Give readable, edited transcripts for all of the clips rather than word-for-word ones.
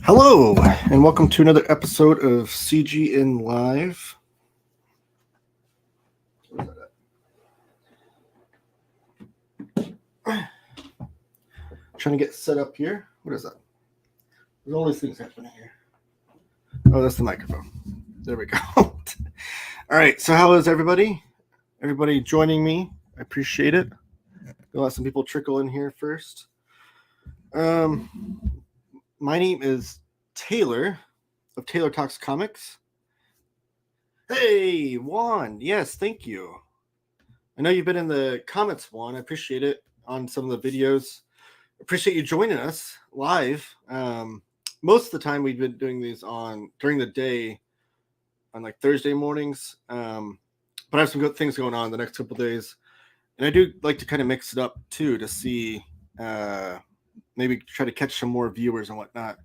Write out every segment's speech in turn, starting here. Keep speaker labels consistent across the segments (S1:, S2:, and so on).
S1: Hello, and welcome to another episode of CGN Live. Trying to get set up here. What is that? There's all these things happening here. Oh, that's the microphone. There we go. All right, so how is everybody? Everybody joining me? I appreciate it. We'll let some people trickle in here first. My name is Taylor of Taylor Talks Comics. Hey, Juan. Yes, thank you. I know you've been in the comments, Juan. I appreciate it on some of the videos. Appreciate you joining us live. Most of the time we've been doing these during the day on like Thursday mornings. But I have some good things going on the next couple of days. And I do like to kind of mix it up too to see maybe try to catch some more viewers and whatnot.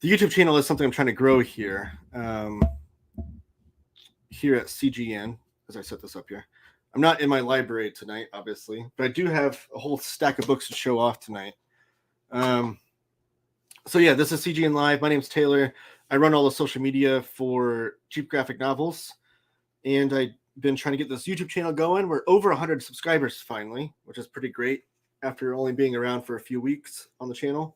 S1: The YouTube channel is something I'm trying to grow here. Here at CGN, as I set this up here. I'm not in my library tonight, obviously, but I do have a whole stack of books to show off tonight. So yeah, this is CGN Live. My name's Taylor. I run all the social media for Cheap Graphic Novels, and I've been trying to get this YouTube channel going. We're over 100 subscribers finally, which is pretty great after only being around for a few weeks on the channel.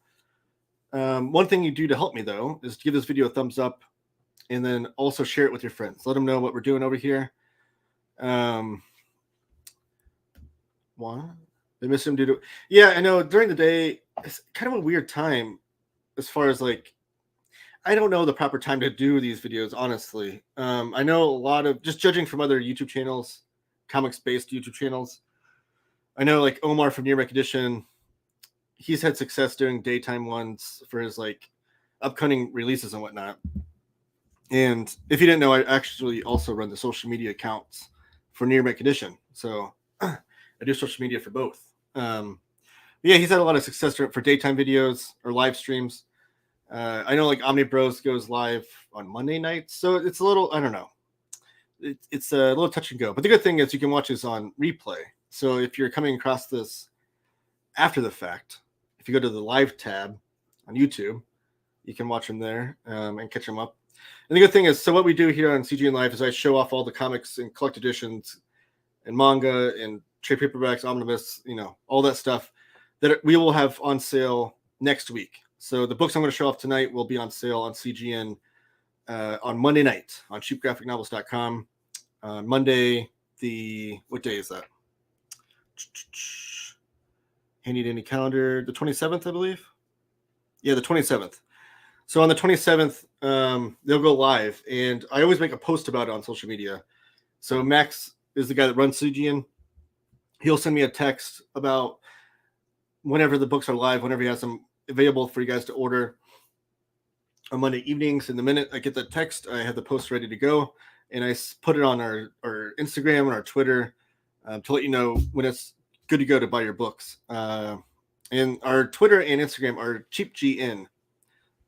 S1: One thing you do to help me, though, is give this video a thumbs up and then also share it with your friends. Let them know what we're doing over here. What? They miss him due to... Yeah, I know. During the day, it's kind of a weird time as far as like... I don't know the proper time to do these videos, honestly. I know a lot of... Just judging from other YouTube channels, comics-based YouTube channels, I know like Omar from Near Edition, he's had success doing daytime ones for his like upcoming releases and whatnot. And if you didn't know, I actually also run the social media accounts for Near Edition. So I do social media for both. Yeah, he's had a lot of success for daytime videos or live streams. I know like Omnibus goes live on Monday nights. So it's a little, I don't know. It's a little touch and go. But the good thing is you can watch this on replay. So if you're coming across this after the fact, if you go to the live tab on YouTube, you can watch them there and catch them up. And the good thing is, so what we do here on CGN Live is I show off all the comics and collected editions and manga and trade paperbacks, omnibus, all that stuff that we will have on sale next week. So the books I'm going to show off tonight will be on sale on CGN on Monday night on cheapgraphicnovels.com. Monday, what day is that? Handy dandy calendar, the 27th, I believe. Yeah, the 27th. So on the 27th, they'll go live, and I always make a post about it on social media. So Max is the guy that runs CGN. He'll send me a text about whenever the books are live, whenever he has them available for you guys to order on Monday evenings. And the minute I get that text, I have the post ready to go, and I put it on our Instagram and our Twitter to let you know when it's good to go to buy your books. And our Twitter and Instagram are CheapGN.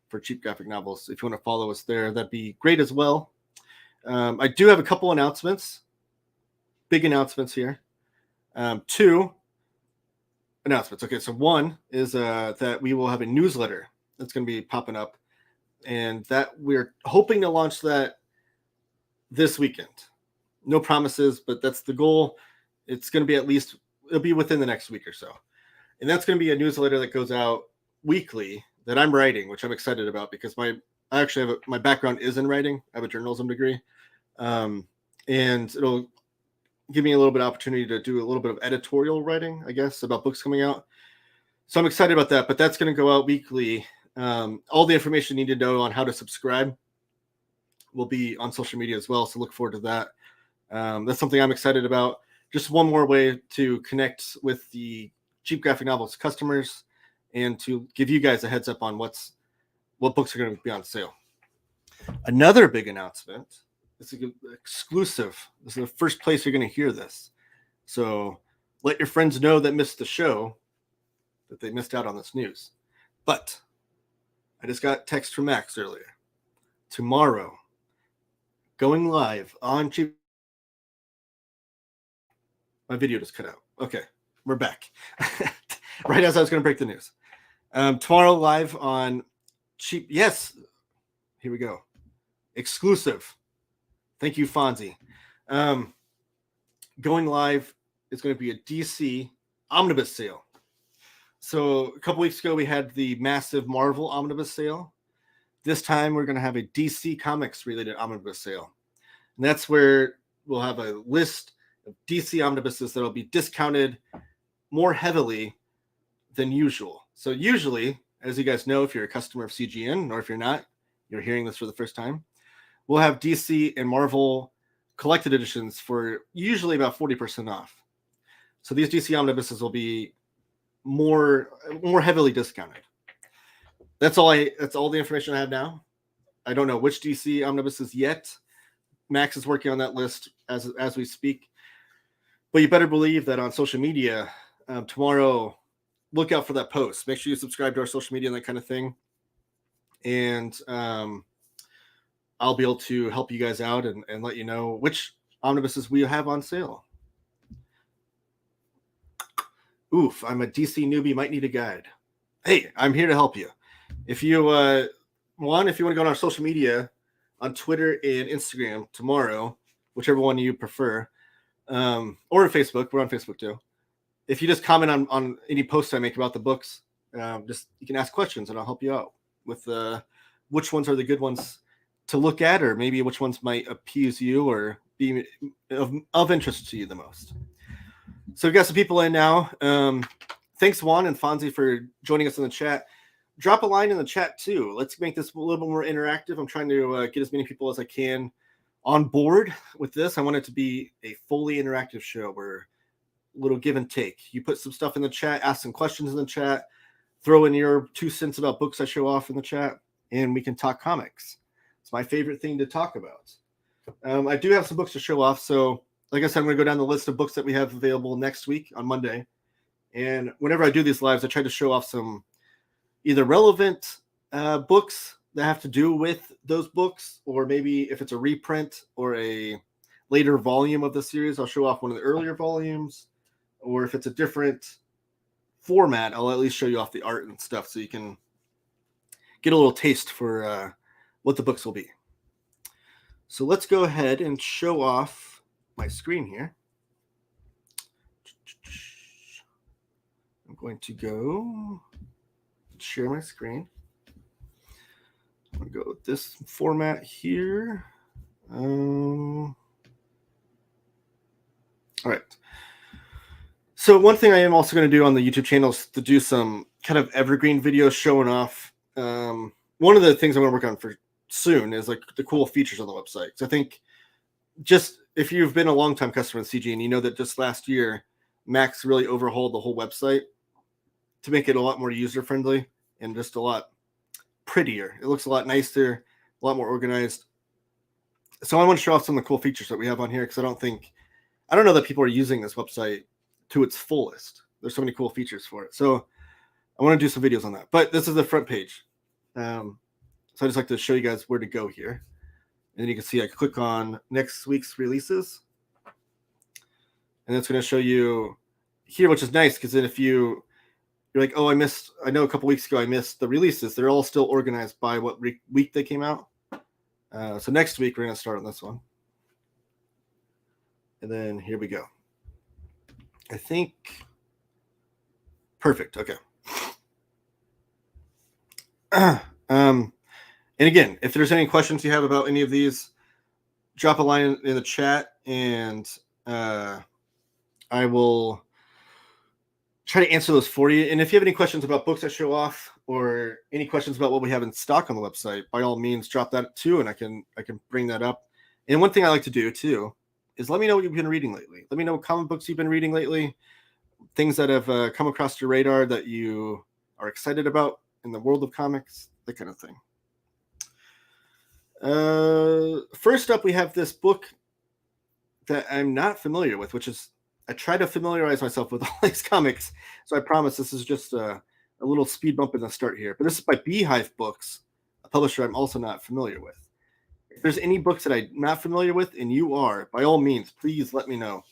S1: For Cheap Graphic Novels. If you want to follow us there, that'd be great as well. I do have a couple announcements, big announcements here. 2 announcements. Okay, so one is that we will have a newsletter that's going to be popping up, and that we're hoping to launch that this weekend. No promises, but that's the goal. It's going to be it'll be within the next week or so. And that's going to be a newsletter that goes out weekly that I'm writing, which I'm excited about because my background is in writing. I have a journalism degree, and it'll give me a little bit of opportunity to do a little bit of editorial writing, I guess, about books coming out. So I'm excited about that. But that's going to go out weekly. All the information you need to know on how to subscribe will be on social media as well. So look forward to that. That's something I'm excited about. Just one more way to connect with the Cheap Graphic Novels customers and to give you guys a heads up on what books are going to be on sale. Another big announcement. This is exclusive. This is the first place you're going to hear this. So let your friends know that missed the show that they missed out on this news. But I just got text from Max earlier. Tomorrow, going live on Cheap. My video just cut out. Okay, we're back. Right as I was going to break the news. Tomorrow live on cheap. Yes. Here we go. Exclusive. Thank you, Fonzie. Going live is going to be a DC Omnibus sale. So a couple weeks ago, we had the massive Marvel Omnibus sale. This time, we're going to have a DC Comics related Omnibus sale. And that's where we'll have a list of DC Omnibuses that will be discounted more heavily than usual. So usually, as you guys know, if you're a customer of CGN, or if you're not, you're hearing this for the first time, we'll have DC and Marvel collected editions for usually about 40% off. So these DC Omnibuses will be more heavily discounted. That's all the information I have now. I don't know which DC Omnibuses yet. Max is working on that list as we speak. But you better believe that on social media, tomorrow, look out for that post. Make sure you subscribe to our social media and that kind of thing. And I'll be able to help you guys out and let you know which omnibuses we have on sale. Oof, I'm a DC newbie, might need a guide. Hey, I'm here to help you. If you want to go on our social media on Twitter and Instagram tomorrow, whichever one you prefer, or on Facebook, we're on Facebook too. If you just comment on any post I make about the books, you can ask questions and I'll help you out with which ones are the good ones to look at, or maybe which ones might appease you or be of interest to you the most. So we've got some people in now. Thanks, Juan and Fonzie, for joining us in the chat. Drop a line in the chat too. Let's make this a little bit more interactive. I'm trying to get as many people as I can on board with this. I want it to be a fully interactive show where a little give and take. You put some stuff in the chat, ask some questions in the chat, throw in your 2 cents about books I show off in the chat, and we can talk comics. It's my favorite thing to talk about. I do have some books to show off. So like I said, I'm going to go down the list of books that we have available next week on Monday. And whenever I do these lives, I try to show off some either relevant books that have to do with those books, or maybe if it's a reprint or a later volume of the series, I'll show off one of the earlier volumes. Or if it's a different format, I'll at least show you off the art and stuff so you can get a little taste for what the books will be. So let's go ahead and show off my screen here. I'm going to go share my screen. I'm going to go with this format here. All right. So one thing I am also going to do on the YouTube channel is to do some kind of evergreen videos showing off. One of the things I'm going to work on for soon is like the cool features on the website. So I think just if you've been a long-time customer of CGN, you know that just last year, Max really overhauled the whole website to make it a lot more user-friendly and just a lot prettier. It looks a lot nicer, a lot more organized. So I want to show off some of the cool features that we have on here because I don't know that people are using this website to its fullest. There's so many cool features for it. So I want to do some videos on that. But this is the front page. So I just like to show you guys where to go here. And then you can see I click on next week's releases. And it's going to show you here, which is nice because then if you're like, oh, I know a couple weeks ago I missed the releases. They're all still organized by what week they came out. So next week we're going to start on this one. And then here we go. I think. Perfect. Okay. And again, if there's any questions you have about any of these, drop a line in the chat and I will try to answer those for you. And if you have any questions about books I show off or any questions about what we have in stock on the website, by all means, drop that too, and I can bring that up. And one thing I like to do too is let me know what you've been reading lately. Let me know what comic books you've been reading lately, things that have come across your radar that you are excited about in the world of comics, that kind of thing. First up, we have this book that I'm not familiar with, which is I try to familiarize myself with all these comics. So I promise this is just a little speed bump in the start here. But this is by Beehive Books, a publisher I'm also not familiar with. If there's any books that I'm not familiar with, and you are, by all means, please let me know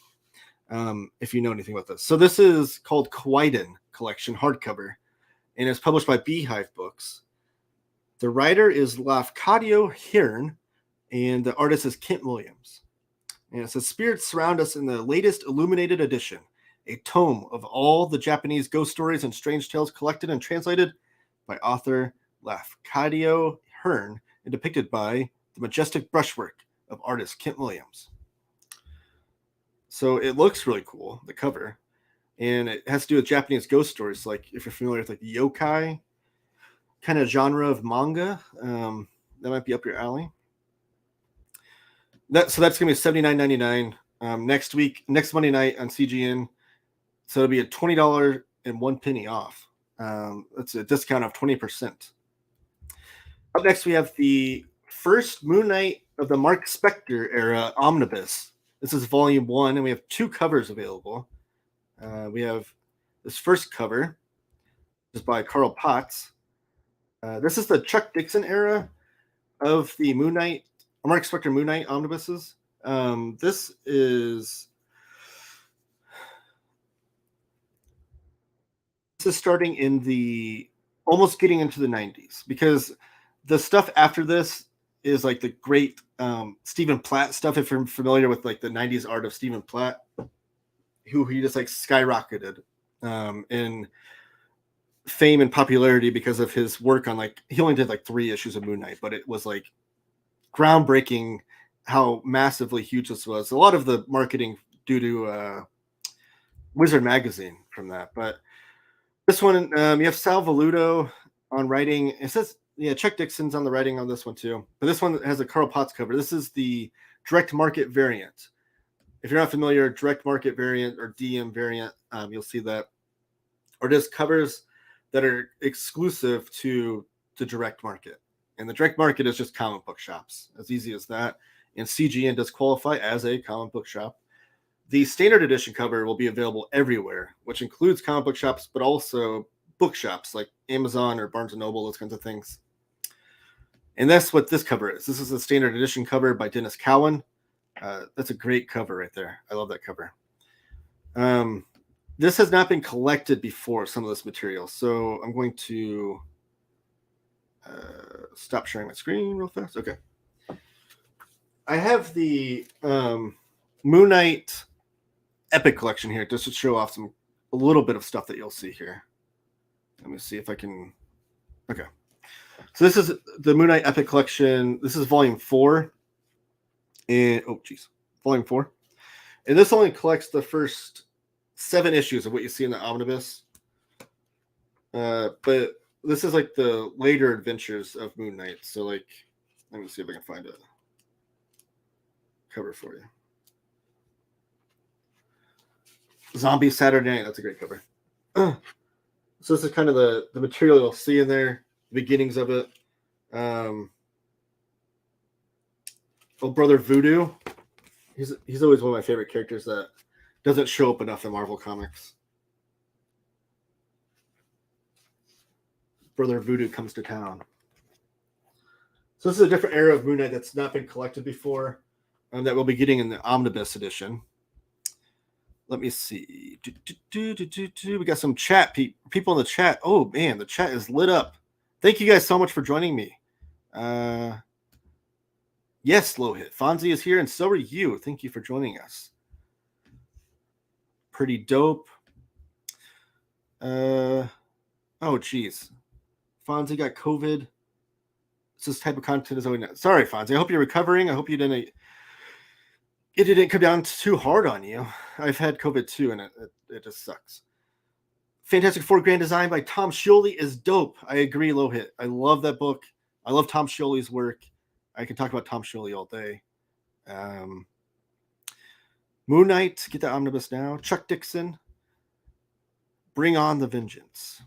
S1: if you know anything about this. So this is called Kwaidan Collection hardcover, and it's published by Beehive Books. The writer is Lafcadio Hearn, and the artist is Kent Williams. And it says, spirits surround us in the latest illuminated edition, a tome of all the Japanese ghost stories and strange tales collected and translated by author Lafcadio Hearn and depicted by the majestic brushwork of artist Kent Williams. So it looks really cool, the cover. And it has to do with Japanese ghost stories. Like if you're familiar with like the yokai kind of genre of manga, that might be up your alley. So that's gonna be $79.99 next Monday night on CGN. So it'll be a $20.01 off. That's a discount of 20%. Up next, we have the first Moon Knight of the Mark Spector era Omnibus. This is volume 1, and we have 2 covers available. We have this first cover, is by Carl Potts. This is the Chuck Dixon era of the Moon Knight, Mark Spector Moon Knight omnibuses. This is starting in the almost getting into the 90s, because the stuff after this is like the great Stephen Platt stuff. If you're familiar with like the 90s art of Stephen Platt, who he just like skyrocketed in fame and popularity because of his work on like, he only did like 3 issues of Moon Knight, but it was like groundbreaking how massively huge this was. A lot of the marketing due to Wizard magazine from that. But this one, you have Sal Velluto on writing. It says, yeah, Chuck Dixon's on the writing on this one too. But this one has a Carl Potts cover. This is the direct market variant. If you're not familiar, direct market variant or DM variant, you'll see that. Or just covers that are exclusive to the direct market. And the direct market is just comic book shops. As easy as that. And CGN does qualify as a comic book shop. The standard edition cover will be available everywhere, which includes comic book shops, but also bookshops like Amazon or Barnes & Noble, those kinds of things. And that's what this cover is. This is a standard edition cover by Dennis Cowan. That's a great cover right there. I love that cover. This has not been collected before, some of this material. So I'm going to stop sharing my screen real fast. Okay. I have the Moon Knight Epic Collection here just to show off a little bit of stuff that you'll see here. Let me see if I can. Okay. So this is the Moon Knight Epic Collection. This is volume 4. And volume 4. And this only collects the first 7 issues of what you see in the omnibus. But this is like the later adventures of Moon Knight. So like, let me see if I can find a cover for you. Zombie Saturday Night. That's a great cover. So this is kind of the material you'll see in there, the beginnings of it. Brother Voodoo. He's always one of my favorite characters that doesn't show up enough in Marvel Comics. Brother Voodoo comes to town. So this is a different era of Moon Knight that's not been collected before, that we'll be getting in the Omnibus edition. Let me see. We got some chat people in the chat. Oh man, the chat is lit up. Thank you guys so much for joining me. Yes, Low Hit. Fonzie is here, and so are you. Thank you for joining us. Pretty dope. Oh, geez. Fonzie got COVID. This type of content is always not. Sorry, Fonzie. I hope you're recovering. I hope it didn't come down too hard on you. I've had COVID too, and it just sucks. Fantastic Four Grand Design by Tom Scioli is dope. I agree, Low Hit. I love that book. I love Tom Scioli's work. I can talk about Tom Scioli all day. Moon Knight, get the omnibus now. Chuck Dixon, Bring on the Vengeance.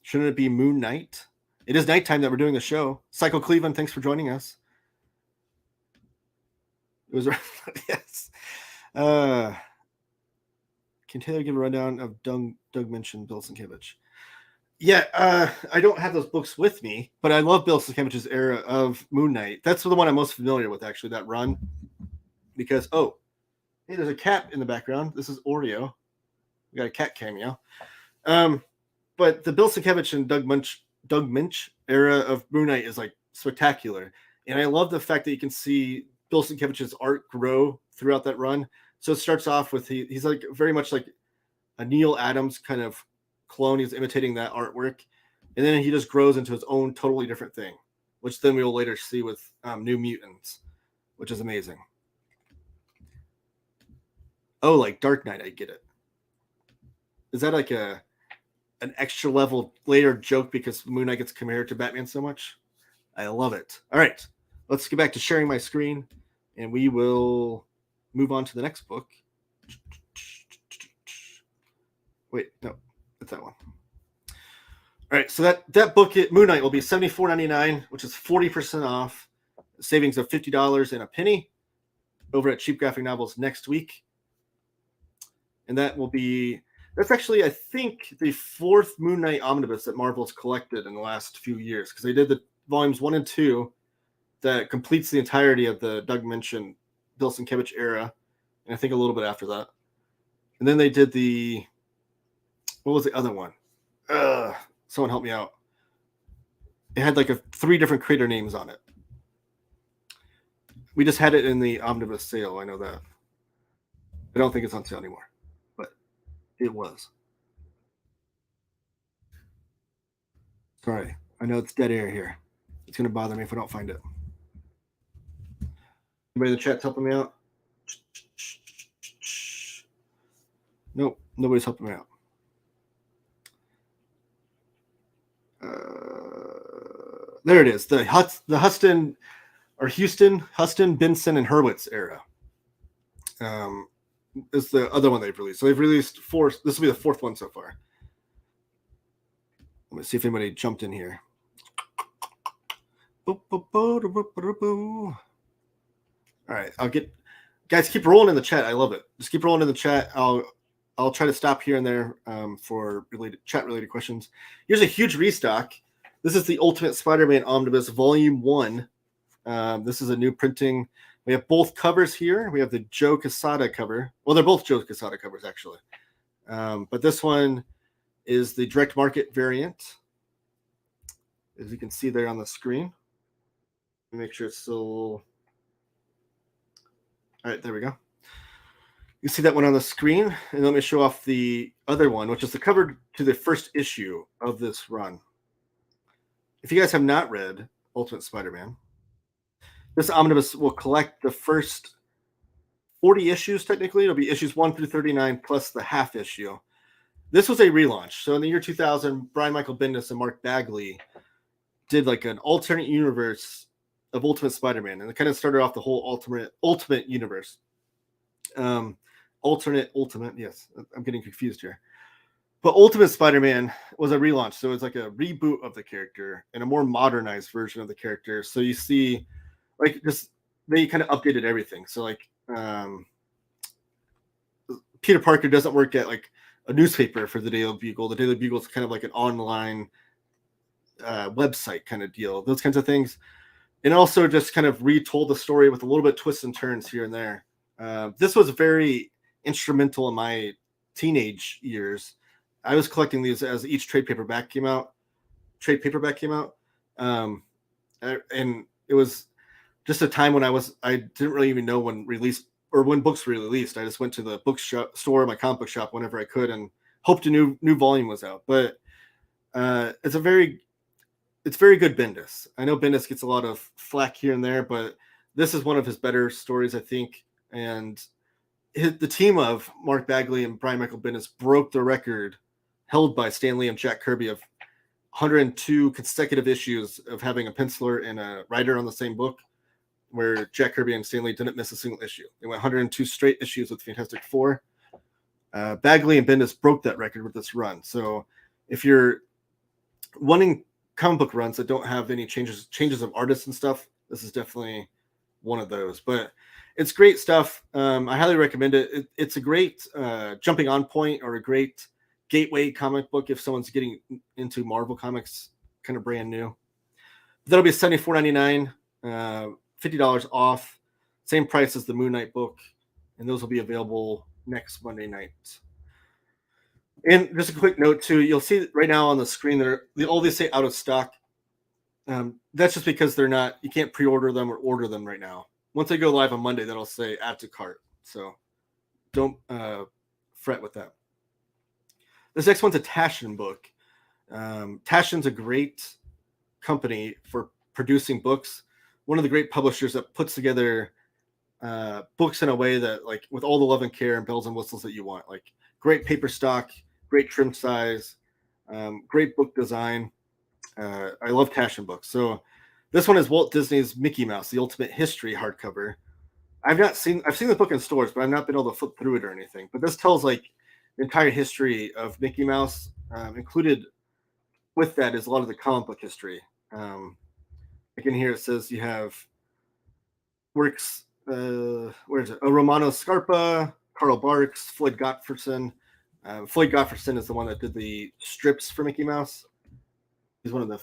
S1: Shouldn't it be Moon Knight? It is nighttime that we're doing the show. Psycho Cleveland, thanks for joining us. It was yes. Can Taylor give a rundown of Doug mentioned Bill Sienkiewicz? Yeah, I don't have those books with me, but I love Bill Sienkiewicz's era of Moon Knight. That's the one I'm most familiar with, actually, that run. Because, hey, there's a cat in the background. This is Oreo. We got a cat cameo. But the Bill Sienkiewicz and Doug Doug Minch era of Moon Knight is like spectacular, and I love the fact that you can see Bill Sienkiewicz's art grow throughout that run. So it starts off with he's like very much like a Neil Adams kind of clone. He's imitating that artwork, and then he just grows into his own totally different thing, which then we will later see with New Mutants, which is amazing. Oh, like Dark Knight, I get it. Is that like an extra level later joke because Moon Knight gets compared to Batman so much? I love it. All right, let's get back to sharing my screen, and we will move on to the next book. Wait, no, it's that one. All right, so that book, Moon Knight, will be $74.99, which is 40% off, savings of $50 and a penny over at Cheap Graphic Novels next week. And that's actually, I think, the fourth Moon Knight omnibus that Marvel's collected in the last few years, because they did the volumes 1 and 2 that completes the entirety of the Doug Minch and Bill Sienkiewicz era, and I think a little bit after that. And then they did what was the other one? Someone help me out. It had like 3 different creator names on it. We just had it in the omnibus sale. I know that. I don't think it's on sale anymore, but it was. Sorry, I know it's dead air here. It's going to bother me if I don't find it. Anybody in the chat's helping me out? Nope, nobody's helping me out. There it is. The Huston, Benson, and Hurwitz era. Is the other one they've released. So they've released 4. This will be the 4th one so far. Let me see if anybody jumped in here. All right, guys, keep rolling in the chat. I love it. Just keep rolling in the chat. I'll try to stop here and there for chat related questions. Here's a huge restock. This is the Ultimate Spider-Man Omnibus Volume 1. This is a new printing. We have both covers here. We have the Joe Quesada cover. Well, they're both Joe Quesada covers, actually. But this one is the direct market variant, as you can see there on the screen. Let me make sure it's still... All right, there we go. You see that one on the screen, and let me show off the other one, which is the cover to the first issue of this run. If you guys have not read Ultimate Spider-Man, this omnibus will collect the first 40 issues, technically. It'll be issues 1 through 39 plus the half issue. This was a relaunch. So in the year 2000, Brian Michael Bendis and Mark Bagley did like an alternate universe of Ultimate Spider-Man, and it kind of started off the whole ultimate universe. Ultimate, yes, I'm getting confused here. But Ultimate Spider-Man was a relaunch, so it's like a reboot of the character and a more modernized version of the character. So you see, like, just they kind of updated everything. So like, Peter Parker doesn't work at like a newspaper for the Daily Bugle. The Daily Bugle is kind of like an online website kind of deal. Those kinds of things, and also just kind of retold the story with a little bit of twists and turns here and there. This was very instrumental in my teenage years. I was collecting these as each trade paperback came out. And it was just a time when I didn't really even know when books were released. I just went to the store, my comic book shop, whenever I could, and hoped a new volume was out. But it's very good Bendis. I know Bendis gets a lot of flack here and there, but this is one of his better stories, I think. And the team of Mark Bagley and Brian Michael Bendis broke the record held by Stan Lee and Jack Kirby of 102 consecutive issues of having a penciler and a writer on the same book, where Jack Kirby and Stan Lee didn't miss a single issue. They went 102 straight issues with Fantastic Four. Bagley and Bendis broke that record with this run. So if you're wanting comic book runs that don't have any changes of artists and stuff, this is definitely one of those. But it's great stuff. I highly recommend it. It's a great jumping on point, or a great gateway comic book if someone's getting into Marvel comics kind of brand new. That'll be $74.99, $50 off, same price as the Moon Knight book, and those will be available next Monday night. And just a quick note too, you'll see right now on the screen they always say out of stock. That's just because they're not. You can't pre-order them or order them right now. Once they go live on Monday, that'll say add to cart. So don't fret with that. This next one's a Taschen book. Taschen's a great company for producing books. One of the great publishers that puts together books in a way that, like, with all the love and care and bells and whistles that you want. Like great paper stock, great trim size, great book design. I love Taschen books. So this one is Walt Disney's Mickey Mouse: The Ultimate History hardcover. I've seen the book in stores, but I've not been able to flip through it or anything. But this tells like the entire history of Mickey Mouse. Included with that is a lot of the comic book history. Like in here, it says you have works. Where is it? Romano Scarpa, Carl Barks, Floyd Gottfredson. Floyd Gottfredson is the one that did the strips for Mickey Mouse. He's one of the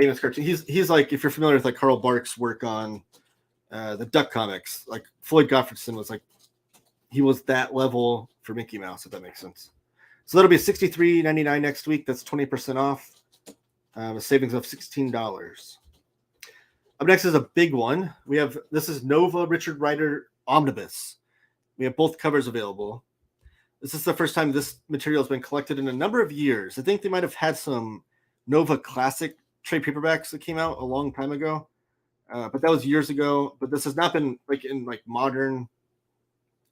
S1: famous cartoons. He's like, if you're familiar with like Carl Barks' work on the Duck comics, like Floyd Gottfredson was like, he was that level for Mickey Mouse, if that makes sense. So that'll be $63.99 next week. That's 20% off. A savings of $16. Up next is a big one. This is Nova Richard Rider Omnibus. We have both covers available. This is the first time this material has been collected in a number of years. I think they might have had some Nova Classic trade paperbacks that came out a long time ago, but that was years ago. But this has not been like in like modern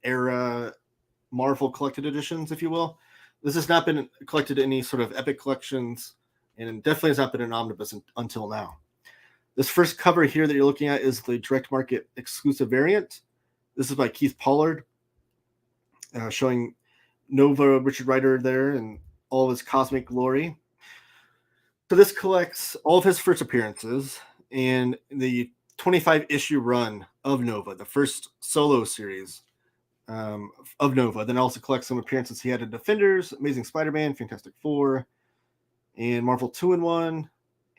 S1: era Marvel collected editions, if you will. This has not been collected in any sort of epic collections, and definitely has not been an omnibus until now. This first cover here that you're looking at is the direct market exclusive variant. This is by Keith Pollard, showing Nova Richard Rider there and all of his cosmic glory. So this collects all of his first appearances and the 25-issue run of Nova, the first solo series of Nova. Then also collects some appearances he had in Defenders, Amazing Spider-Man, Fantastic Four, and Marvel 2-in-1,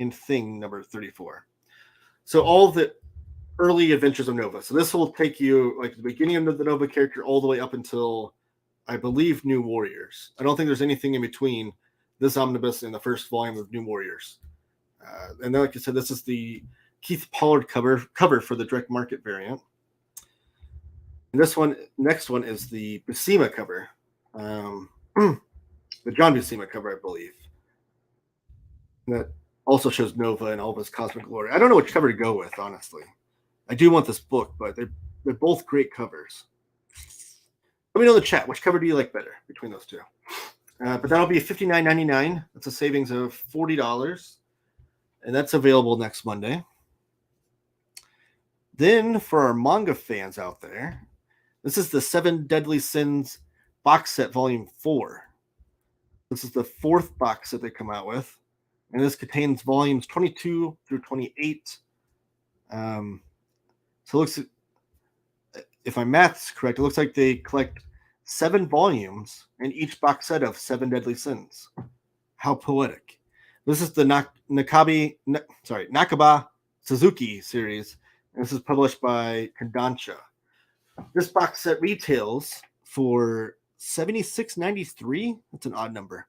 S1: and Thing number 34. So all of the early adventures of Nova. So this will take you like the beginning of the Nova character all the way up until, I believe, New Warriors. I don't think there's anything in between this omnibus and the first volume of New Warriors. And then, like I said, this is the Keith Pollard cover for the direct market variant. And next one is the Buscema cover. The John Buscema cover, I believe. And that also shows Nova and all of his cosmic glory. I don't know which cover to go with, honestly. I do want this book, but they're both great covers. Let me know in the chat, which cover do you like better between those two? But that'll be $59.99. That's a savings of $40. And that's available next Monday. Then for our manga fans out there, this is the 7 Deadly Sins box set volume 4. This is the 4th box set they come out with. And this contains volumes 22 through 28. So it looks, if my math's correct, it looks like they collect 7 volumes in each box set of 7 Deadly Sins. How poetic. This is the Nakaba Suzuki series, and this is published by Kodansha. This box set retails for $76.93. That's an odd number.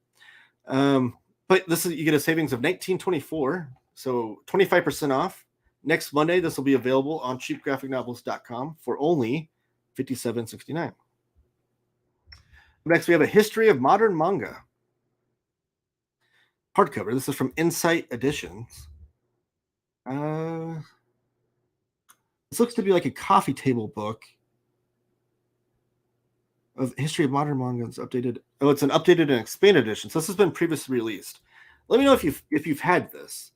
S1: But you get a savings of $19.24, so 25% off. Next Monday, this will be available on cheapgraphicnovels.com for only $57.69. Next, we have a history of modern manga hardcover. This is from Insight Editions. This looks to be like a coffee table book of history of modern manga. It's updated. Oh, it's an updated and expanded edition. So this has been previously released. Let me know if you've had this.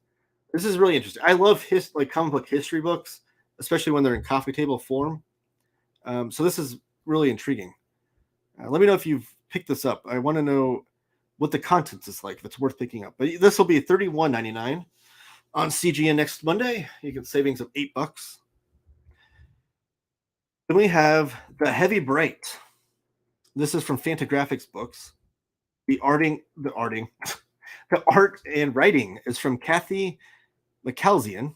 S1: This is really interesting. I love comic book history books, especially when they're in coffee table form. So this is really intriguing. Let me know if you've picked this up. I want to know what the contents is like, if it's worth picking up. But this will be $31.99 on CGN next Monday. You get savings of $8. Then we have The Heavy Bright. This is from Fantagraphics Books. The art and writing is from Kathy McCalzian.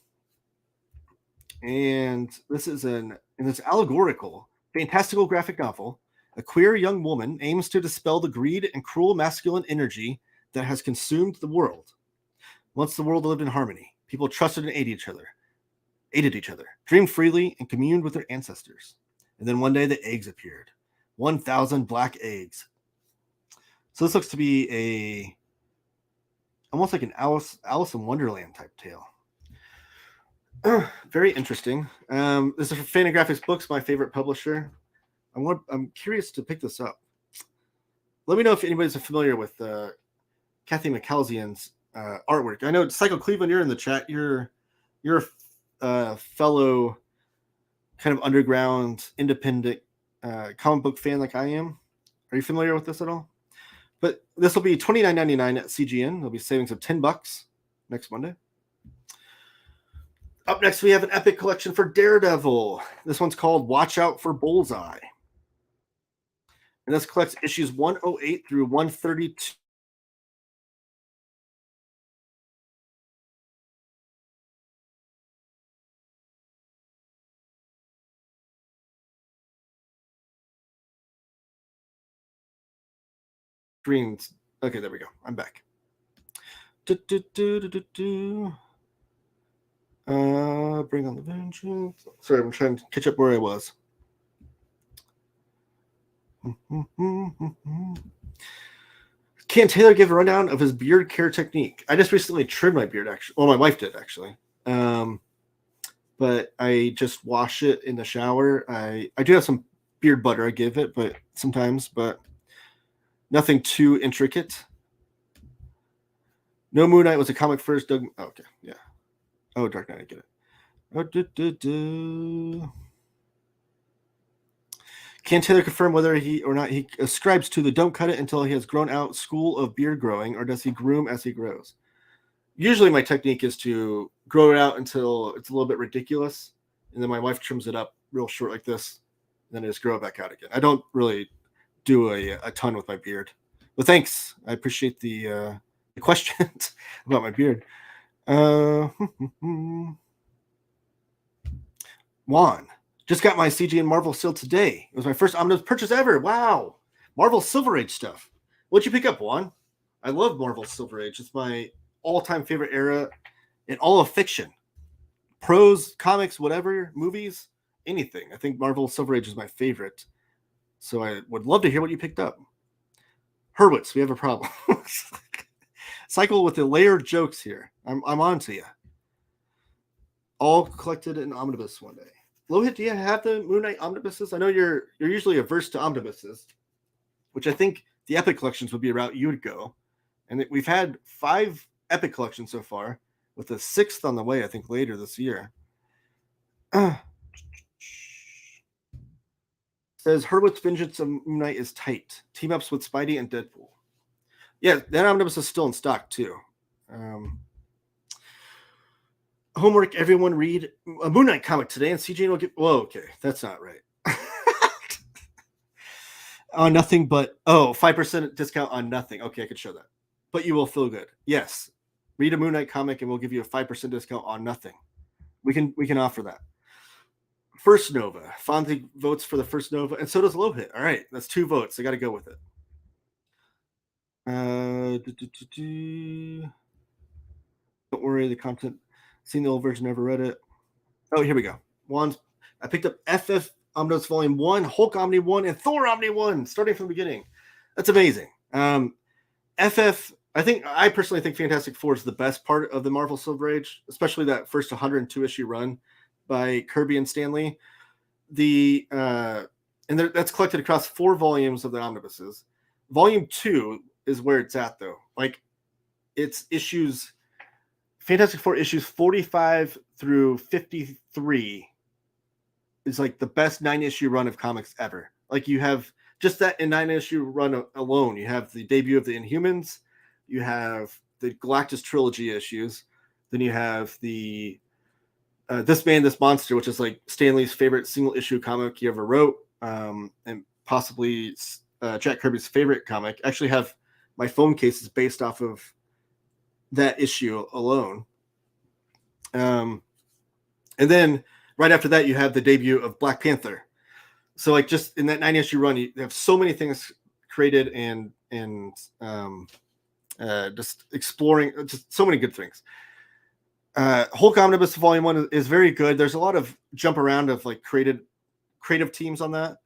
S1: And this is an allegorical, fantastical graphic novel A queer young woman aims to dispel the greed and cruel masculine energy that has consumed the world. Once the world lived in harmony, people trusted and aided each other, dreamed freely, and communed with their ancestors. And then one day the eggs appeared. 1,000 black eggs. So this looks to be almost like an Alice in Wonderland type tale. Very interesting. This is for Fantagraphics Books, my favorite publisher. I'm curious to pick this up. Let me know if anybody's familiar with Kathy McCalzian's artwork. I know Psycho Cleveland, you're in the chat. You're a fellow kind of underground independent comic book fan like I am. Are you familiar with this at all? But this will be $29.99 at CGN. There'll be savings of $10 next Monday. Up next, we have an epic collection for Daredevil. This one's called Watch Out for Bullseye. And this collects issues 108 through 132. Screens. Okay, there we go. I'm back. Bring on the vengeance. Sorry, I'm trying to catch up where I was. Can Taylor give a rundown of his beard care technique? I just recently trimmed my beard, actually. Well, my wife did, actually. But I just wash it in the shower. I do have some beard butter I give it, but sometimes, but nothing too intricate. No, Moon Knight was a comic first. Doug. Oh, okay, yeah. Oh, Dark Knight, I get it. Can Taylor confirm whether he or not he ascribes to the don't cut it until he has grown out school of beard growing, or does he groom as he grows? Usually my technique is to grow it out until it's a little bit ridiculous, and then my wife trims it up real short like this, and then I just grow it back out again. I don't really do a ton with my beard. But thanks. I appreciate the questions about my beard. Juan. Just got my CGN Marvel seal today. It was my first Omnibus purchase ever. Wow. Marvel Silver Age stuff. What'd you pick up, Juan? I love Marvel Silver Age. It's my all-time favorite era in all of fiction. Prose, comics, whatever, movies, anything. I think Marvel Silver Age is my favorite. So I would love to hear what you picked up. Hurwitz, we have a problem. Cycle with the layered jokes here. I'm on to you. All collected in Omnibus one day. Lohit, do you have the Moon Knight omnibuses? I know you're usually averse to omnibuses, which I think the Epic collections would be a route you would go. And we've had 5 Epic collections so far, with a 6th on the way, I think, later this year. Says Hurwitz's Vengeance of Moon Knight is tight. Team ups with Spidey and Deadpool. Yeah, that omnibus is still in stock too. Homework, everyone read a Moon Knight comic today, and CGN will get. Whoa, okay, that's not right. On nothing but 5% discount on nothing. Okay, I could show that. But you will feel good. Yes, read a Moon Knight comic, and we'll give you a 5% discount on nothing. We can offer that. First Nova. Fonzie votes for the first Nova, and so does Lohit. All right, that's 2 votes. I got to go with it. Don't worry, the content. Seen the old version, never read it. Oh, here we go. I picked up FF Omnibus Volume 1, Hulk Omni 1, and Thor Omni 1, starting from the beginning. That's amazing. FF, I personally think Fantastic Four is the best part of the Marvel Silver Age, especially that first 102 issue run by Kirby and Stan Lee. That's collected across 4 volumes of the omnibuses. Volume 2 is where it's at, though. Like, it's issues. Fantastic Four issues 45 through 53 is like the best 9-issue run of comics ever. Like, you have just that in 9-issue run alone. You have the debut of the Inhumans, you have the Galactus trilogy issues, then you have the This Man, This Monster, which is like Stan Lee's favorite single issue comic he ever wrote, and possibly Jack Kirby's favorite comic. I actually have my phone cases based off of that issue alone. And then right after that, you have the debut of Black Panther, So like just in that 90 issue run, you have so many things created and just exploring just so many good things. Hulk Omnibus Volume 1 is very good. There's a lot of jump around of like creative teams on that.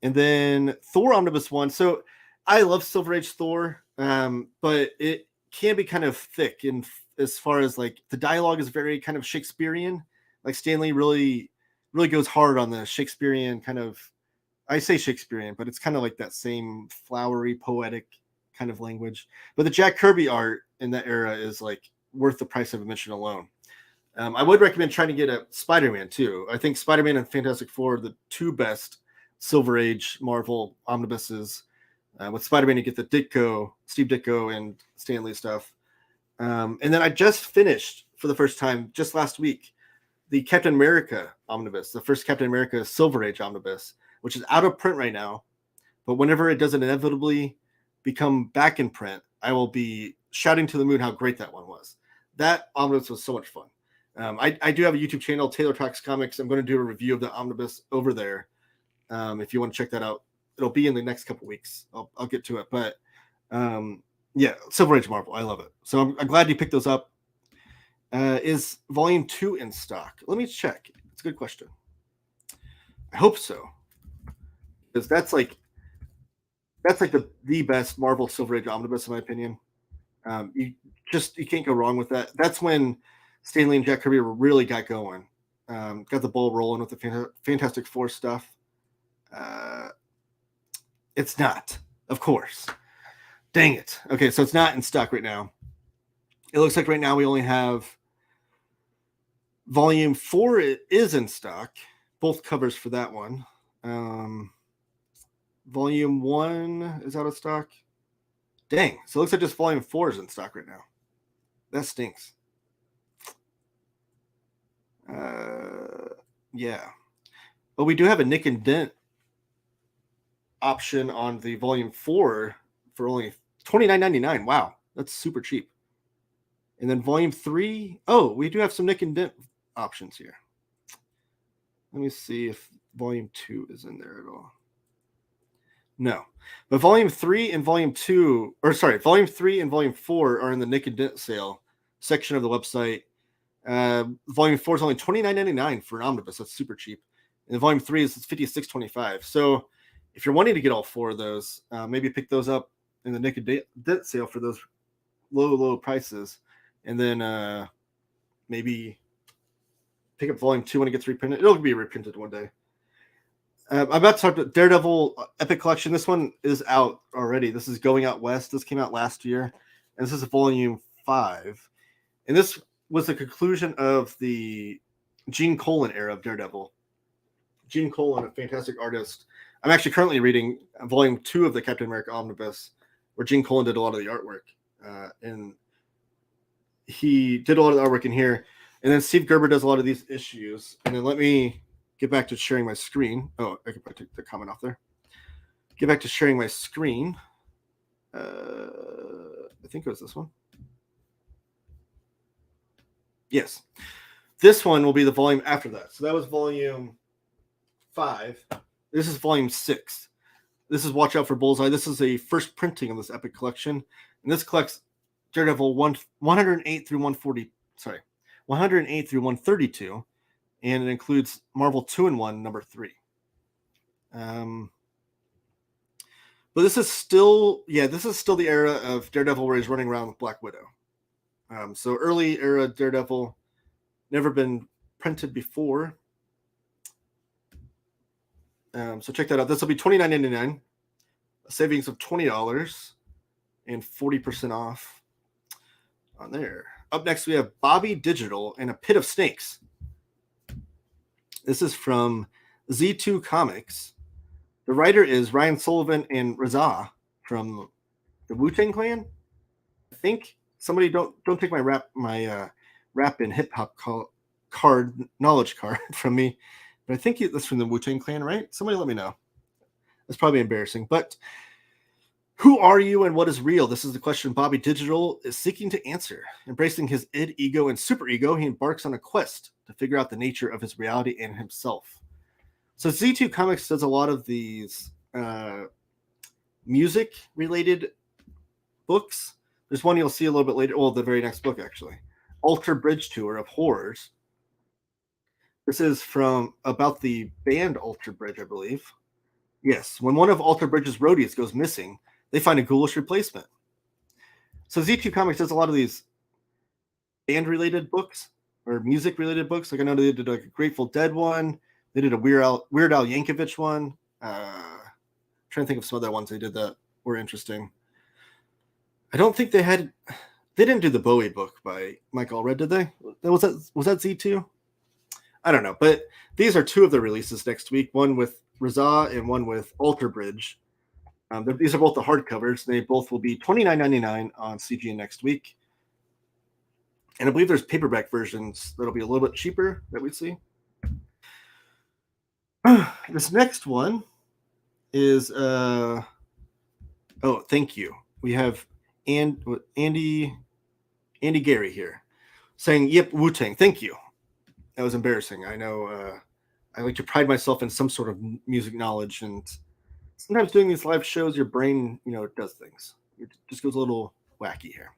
S1: And then Thor Omnibus 1. So I love Silver Age Thor, but it can be kind of thick in as far as like the dialogue is very kind of Shakespearean. Like Stan Lee really goes hard on the Shakespearean kind of, I say Shakespearean, but it's kind of like that same flowery, poetic kind of language. But the Jack Kirby art in that era is like worth the price of admission alone. I would recommend trying to get a Spider-Man too. I think Spider-Man and Fantastic Four are the two best Silver Age Marvel omnibuses. With Spider-Man, you get the Steve Ditko and Stan Lee stuff. And then I just finished for the first time just last week the Captain America omnibus, the first Captain America Silver Age omnibus, which is out of print right now. But whenever it doesn't inevitably become back in print, I will be shouting to the moon how great that one was. That omnibus was so much fun. I do have a YouTube channel, Taylor Talks Comics. I'm going to do a review of the omnibus over there. If you want to check that out, it'll be in the next couple weeks. I'll get to it. But yeah, Silver Age Marvel. I love it. So I'm glad you picked those up. Is Volume 2 in stock? Let me check. It's a good question. I hope so. Because that's like the best Marvel Silver Age omnibus in my opinion. You can't go wrong with that. That's when Stan Lee and Jack Kirby really got going. Got the ball rolling with the Fantastic Four stuff. It's not, of course. Dang it. Okay, so it's not in stock right now. It looks like right now we only have Volume 4 is in stock. Both covers for that one. Volume 1 is out of stock. Dang. So it looks like just Volume 4 is in stock right now. That stinks. Yeah. But we do have a nick and dent option on the Volume 4 for only $29.99. Wow. That's super cheap. And then Volume 3. Oh, we do have some nick and dent options here. Let me see if Volume 2 is in there at all. No. But Volume 3 and Volume 2, or sorry, Volume 3 and Volume 4 are in the nick and dent sale section of the website. Volume 4 is only $29.99 for an omnibus. That's super cheap. And Volume 3 is $56.25. So if you're wanting to get all four of those, maybe pick those up in the nick and dent sale for those low prices. And then maybe pick up Volume 2 when it gets reprinted. It'll be reprinted one day. I'm about to talk about Daredevil Epic Collection. This one is out already. This is Going Out West. This came out last year. And this is Volume 5. And this was the conclusion of the Gene Colan era of Daredevil. Gene Colan, a fantastic artist. I'm actually currently reading Volume 2 of the Captain America Omnibus, where Gene Colan did a lot of the artwork. And he did a lot of the artwork in here. And then Steve Gerber does a lot of these issues. And then let me get back to sharing my screen. Oh, I can take the comment off there. Get back to sharing my screen. I think it was this one. Yes. This one will be the volume after that. So that was Volume 5. This is Volume 6. This is Watch Out for Bullseye. This is a first printing of this epic collection. And this collects Daredevil 108 through 140. Sorry, 108 through 132. And it includes Marvel 2-in-1, number 3. But this is still the era of Daredevil where he's running around with Black Widow. So early era Daredevil, never been printed before. So check that out. This will be $29.99, a savings of $20 and 40% off on there. Up next, we have Bobby Digital and a Pit of Snakes. This is from Z2 Comics. The writer is Ryan Sullivan and Raza from the Wu-Tang Clan. I think somebody don't take my rap and hip hop knowledge card from me, but I think that's from the Wu-Tang Clan, right? Somebody let me know. That's probably embarrassing, but who are you and what is real? This is the question Bobby Digital is seeking to answer. Embracing his id, ego, and superego, he embarks on a quest to figure out the nature of his reality and himself. So Z2 Comics does a lot of these music related books. There's one you'll see a little bit later. Well, the very next book, actually. Alter Bridge Tour of Horrors. This is from about the band Alter Bridge, I believe. Yes, when one of Alter Bridge's roadies goes missing, they find a ghoulish replacement. So Z2 Comics does a lot of these band-related books or music-related books. Like I know they did like a Grateful Dead one. They did a Weird Al Yankovic one. Trying to think of some other ones they did that were interesting. I don't think they didn't do the Bowie book by Mike Allred, did they? Was that Z2? I don't know, but these are two of the releases next week. One with Raza and one with Alter Bridge. These are both the hardcovers. They both will be $29.99 on CGN next week. And I believe there's paperback versions that'll be a little bit cheaper that we see. This next one is thank you. We have Andy Gary here saying, "Yep, Wu-Tang, thank you." That was embarrassing. I know I like to pride myself in some sort of music knowledge, and sometimes doing these live shows, your brain, does things. It just goes a little wacky here.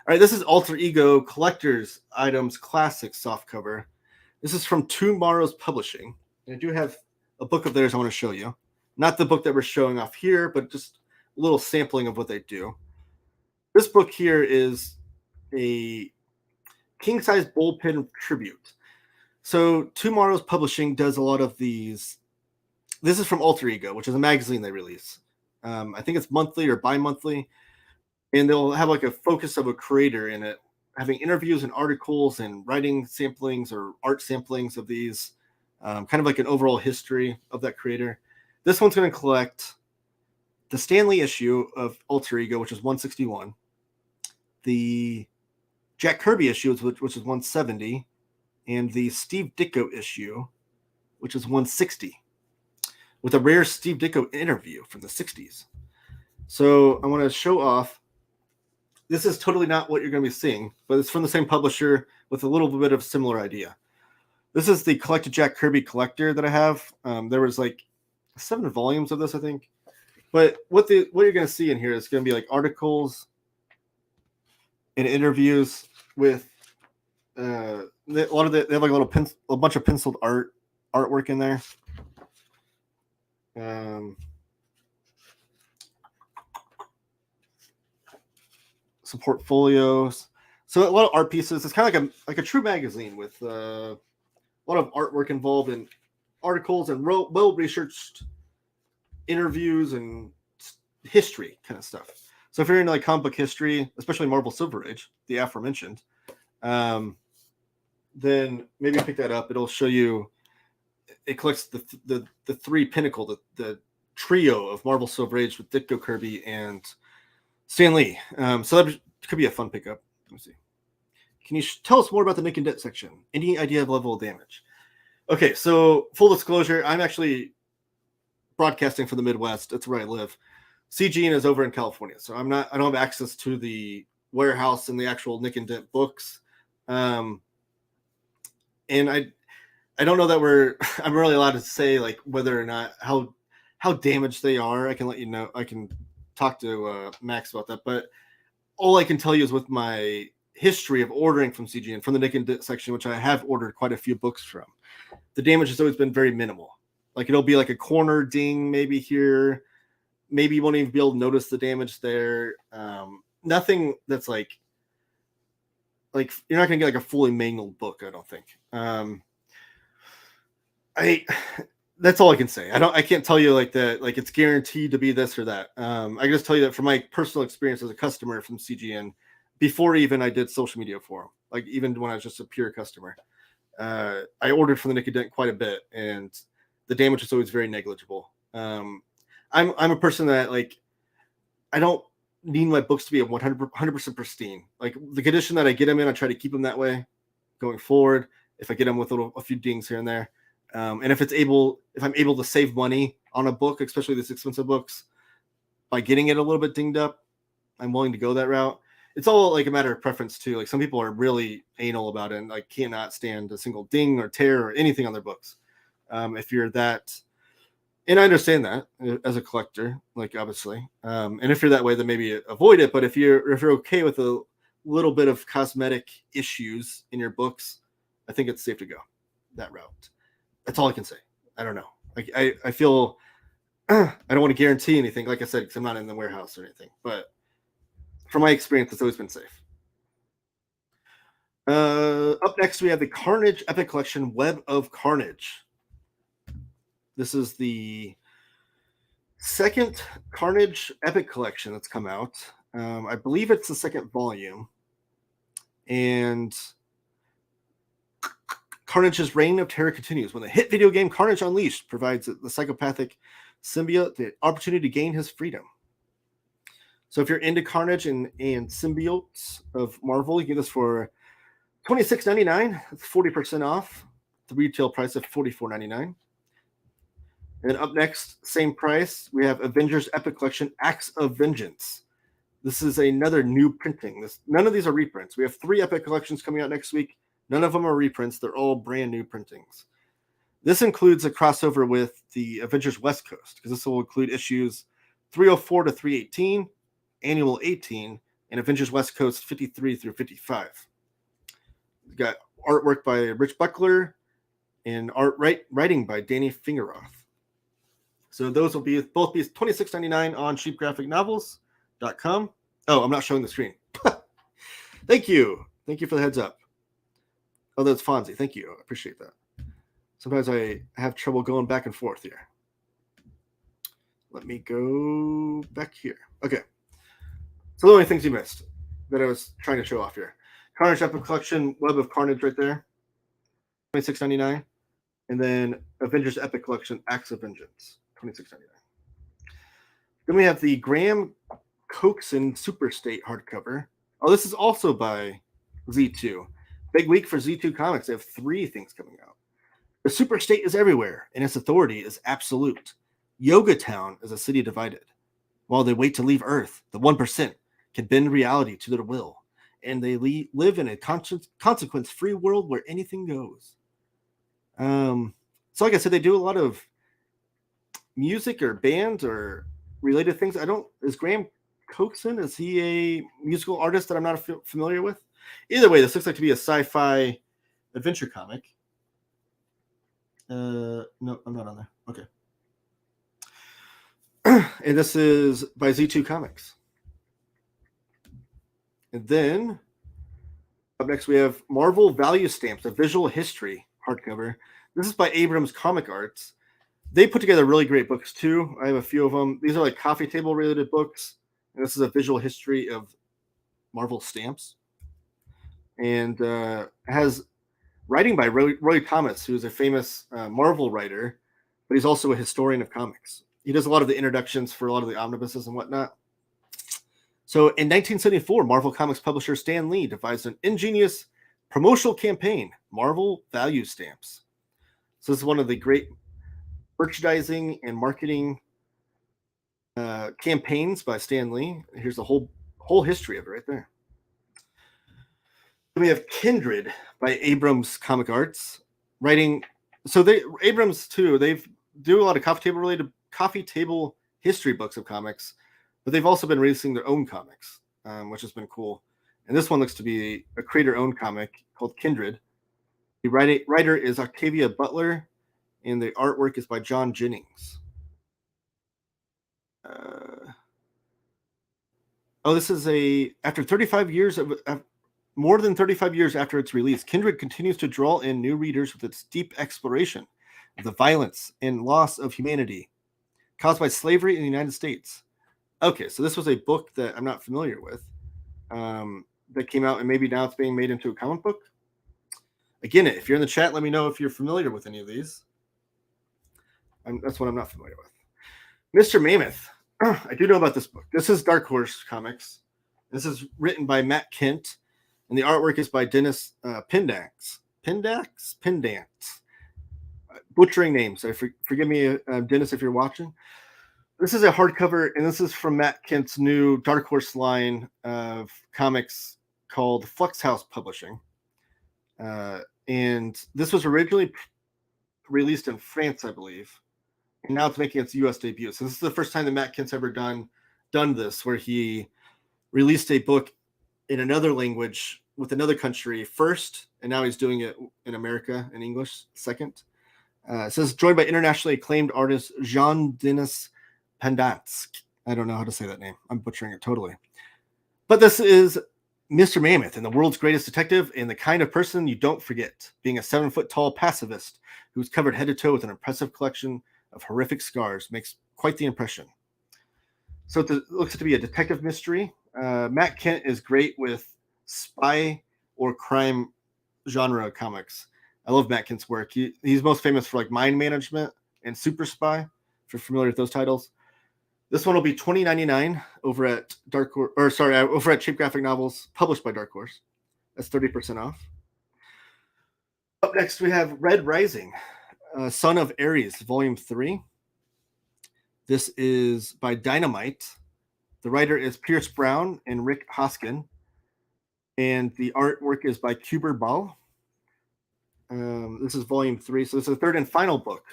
S1: All right, this is Alter Ego Collector's Items Classic softcover. This is from Tomorrow's Publishing. And I do have a book of theirs I want to show you. Not the book that we're showing off here, but just a little sampling of what they do. This book here is a king-size bullpen tribute. So Tomorrow's Publishing does a lot of these. This is from Alter Ego, which is a magazine they release. I think it's monthly or bi-monthly. And they'll have like a focus of a creator in it, having interviews and articles and writing samplings or art samplings of these, kind of like an overall history of that creator. This one's going to collect the Stan Lee issue of Alter Ego, which is 161, the Jack Kirby issue, which is 170, and the Steve Ditko issue, which is 160, with a rare Steve Ditko interview from the 60s. So I want to show off. This is totally not what you're going to be seeing, but it's from the same publisher with a little bit of similar idea. This is the collected Jack Kirby collector that I have. There was like 7 volumes of this, I think. But what you're going to see in here is going to be like articles and interviews with they have like a bunch of penciled artwork in there. Some portfolios, so a lot of art pieces. It's kind of like a true magazine with a lot of artwork involved in articles and well-researched interviews and history kind of stuff. So if you're into like comic book history, especially Marvel Silver Age, the aforementioned, then maybe pick that up. It'll show you. It collects the three pinnacle, the trio of Marvel Silver Age with Ditko, Kirby, and Stan Lee. So that could be a fun pickup. Let me see. Can you tell us more about the Nick and Dent section? Any idea of level of damage? Okay, so full disclosure, I'm actually broadcasting from the Midwest. That's where I live. CGN is over in California, so I don't have access to the warehouse and the actual Nick and Dent books. And I don't know that I'm really allowed to say like whether or not how damaged they are. I can let you know. I can talk to Max about that, but all I can tell you is with my history of ordering from CGN, from the Nick and Dent section, which I have ordered quite a few books from, the damage has always been very minimal. Like it'll be like a corner ding maybe here, maybe you won't even be able to notice the damage there. Nothing that's like you're not gonna get like a fully mangled book, I don't think. That's all I can say. I can't tell you like that, like it's guaranteed to be this or that. I can just tell you that from my personal experience as a customer from CGN, before even I did social media for them, like even when I was just a pure customer, I ordered from the Nick and Dent quite a bit, and the damage was always very negligible. I'm a person that like I don't need my books to be 100% pristine. Like the condition that I get them in, I try to keep them that way going forward. If I get them with a few dings here and there. And if I'm able to save money on a book, especially these expensive books, by getting it a little bit dinged up, I'm willing to go that route. It's all like a matter of preference too. Like some people are really anal about it and like cannot stand a single ding or tear or anything on their books. If you're that, and I understand that as a collector, like obviously, and if you're that way, then maybe avoid it. But if you're okay with a little bit of cosmetic issues in your books, I think it's safe to go that route. That's all I can say. I don't know. Like I feel I don't want to guarantee anything, like I said, because I'm not in the warehouse or anything. But from my experience, it's always been safe. Up next, we have the Carnage Epic Collection Web of Carnage. This is the second Carnage Epic Collection that's come out. I believe it's the second volume. And Carnage's reign of terror continues when the hit video game Carnage Unleashed provides the psychopathic symbiote the opportunity to gain his freedom. So if you're into Carnage and symbiotes of Marvel, you get this for $26.99. It's 40% off the retail price of $44.99. And up next, same price, we have Avengers Epic Collection Acts of Vengeance. This is another new printing. None of these are reprints. We have 3 Epic Collections coming out next week. None of them are reprints. They're all brand new printings. This includes a crossover with the Avengers West Coast, because this will include issues 304 to 318, Annual 18, and Avengers West Coast 53 through 55. We've got artwork by Rich Buckler and writing by Danny Fingeroth. So those will both be $26.99 on cheapgraphicnovels.com. Oh, I'm not showing the screen. Thank you. Thank you for the heads up. Oh, that's Fonzie. Thank you. I appreciate that. Sometimes I have trouble going back and forth here. Let me go back here. Okay. So the only things you missed that I was trying to show off here. Carnage Epic Collection, Web of Carnage right there. $26.99. And then Avengers Epic Collection, Acts of Vengeance. $26.99. Then we have the Graham Coxon Super State hardcover. Oh, this is also by Z2. Big week for Z2 Comics. They have 3 things coming out. The Super State is everywhere, and its authority is absolute. Yoga Town is a city divided. While they wait to leave Earth, the 1% can bend reality to their will, and they live in a consequence-free world where anything goes. So like I said, they do a lot of music or bands or related things. Is Graham Coxon, is he a musical artist that I'm not familiar with? Either way, this looks like to be a sci-fi adventure comic. No, I'm not on there. Okay. And this is by Z2 Comics. And then up next we have Marvel Value Stamps, a visual history hardcover. This is by Abrams Comic Arts. They put together really great books too. I have a few of them. These are like coffee table related books. And this is a visual history of Marvel stamps. And has writing by Roy Thomas, who's a famous Marvel writer, but he's also a historian of comics. He does a lot of the introductions for a lot of the omnibuses and whatnot. So in 1974, Marvel Comics publisher Stan Lee devised an ingenious promotional campaign, Marvel Value Stamps. So this is one of the great merchandising and marketing campaigns by Stan Lee. Here's the whole history of it right there. Then we have Kindred by Abrams Comic Arts, writing. So Abrams too. They do a lot of coffee table history books of comics, but they've also been releasing their own comics, which has been cool. And this one looks to be a creator-owned comic called Kindred. The writer is Octavia Butler, and the artwork is by John Jennings. This is after 35 years of more than 35 years after its release, Kindred continues to draw in new readers with its deep exploration of the violence and loss of humanity caused by slavery in the United States. Okay, so this was a book that I'm not familiar with that came out, and maybe now it's being made into a comic book. Again, if you're in the chat, let me know if you're familiar with any of these. That's what I'm not familiar with. Mr. Mammoth. I do know about this book. This is Dark Horse Comics. This is written by Matt Kent, and the artwork is by Dennis Pindax. Butchering names. So forgive me, Dennis, if you're watching. This is a hardcover, and this is from Matt Kent's new Dark Horse line of comics called Flux House Publishing. And this was originally released in France, I believe, and now it's making its U.S. debut. So this is the first time that Matt Kent's ever done this, where he released a book in another language with another country first, and now he's doing it in America in English second. It says joined by internationally acclaimed artist Jean-Denis Pendansk. I don't know how to say that name. I'm butchering it totally. But this is Mr. Mammoth and the world's greatest detective and the kind of person you don't forget, being a 7-foot-tall pacifist who's covered head to toe with an impressive collection of horrific scars makes quite the impression. So it looks to be a detective mystery. Matt Kent is great with spy or crime genre comics. I love Matt Kent's work. He's most famous for like Mind Management and Super Spy, if you're familiar with those titles. This one will be $20.99 over at over at Cheap Graphic Novels, published by Dark Horse. That's 30% off. Up next, we have Red Rising, Son of Ares, Volume 3. This is by Dynamite. The writer is Pierce Brown and Rick Hoskin. And the artwork is by Kuber Ball. This is Volume 3. So this is the third and final book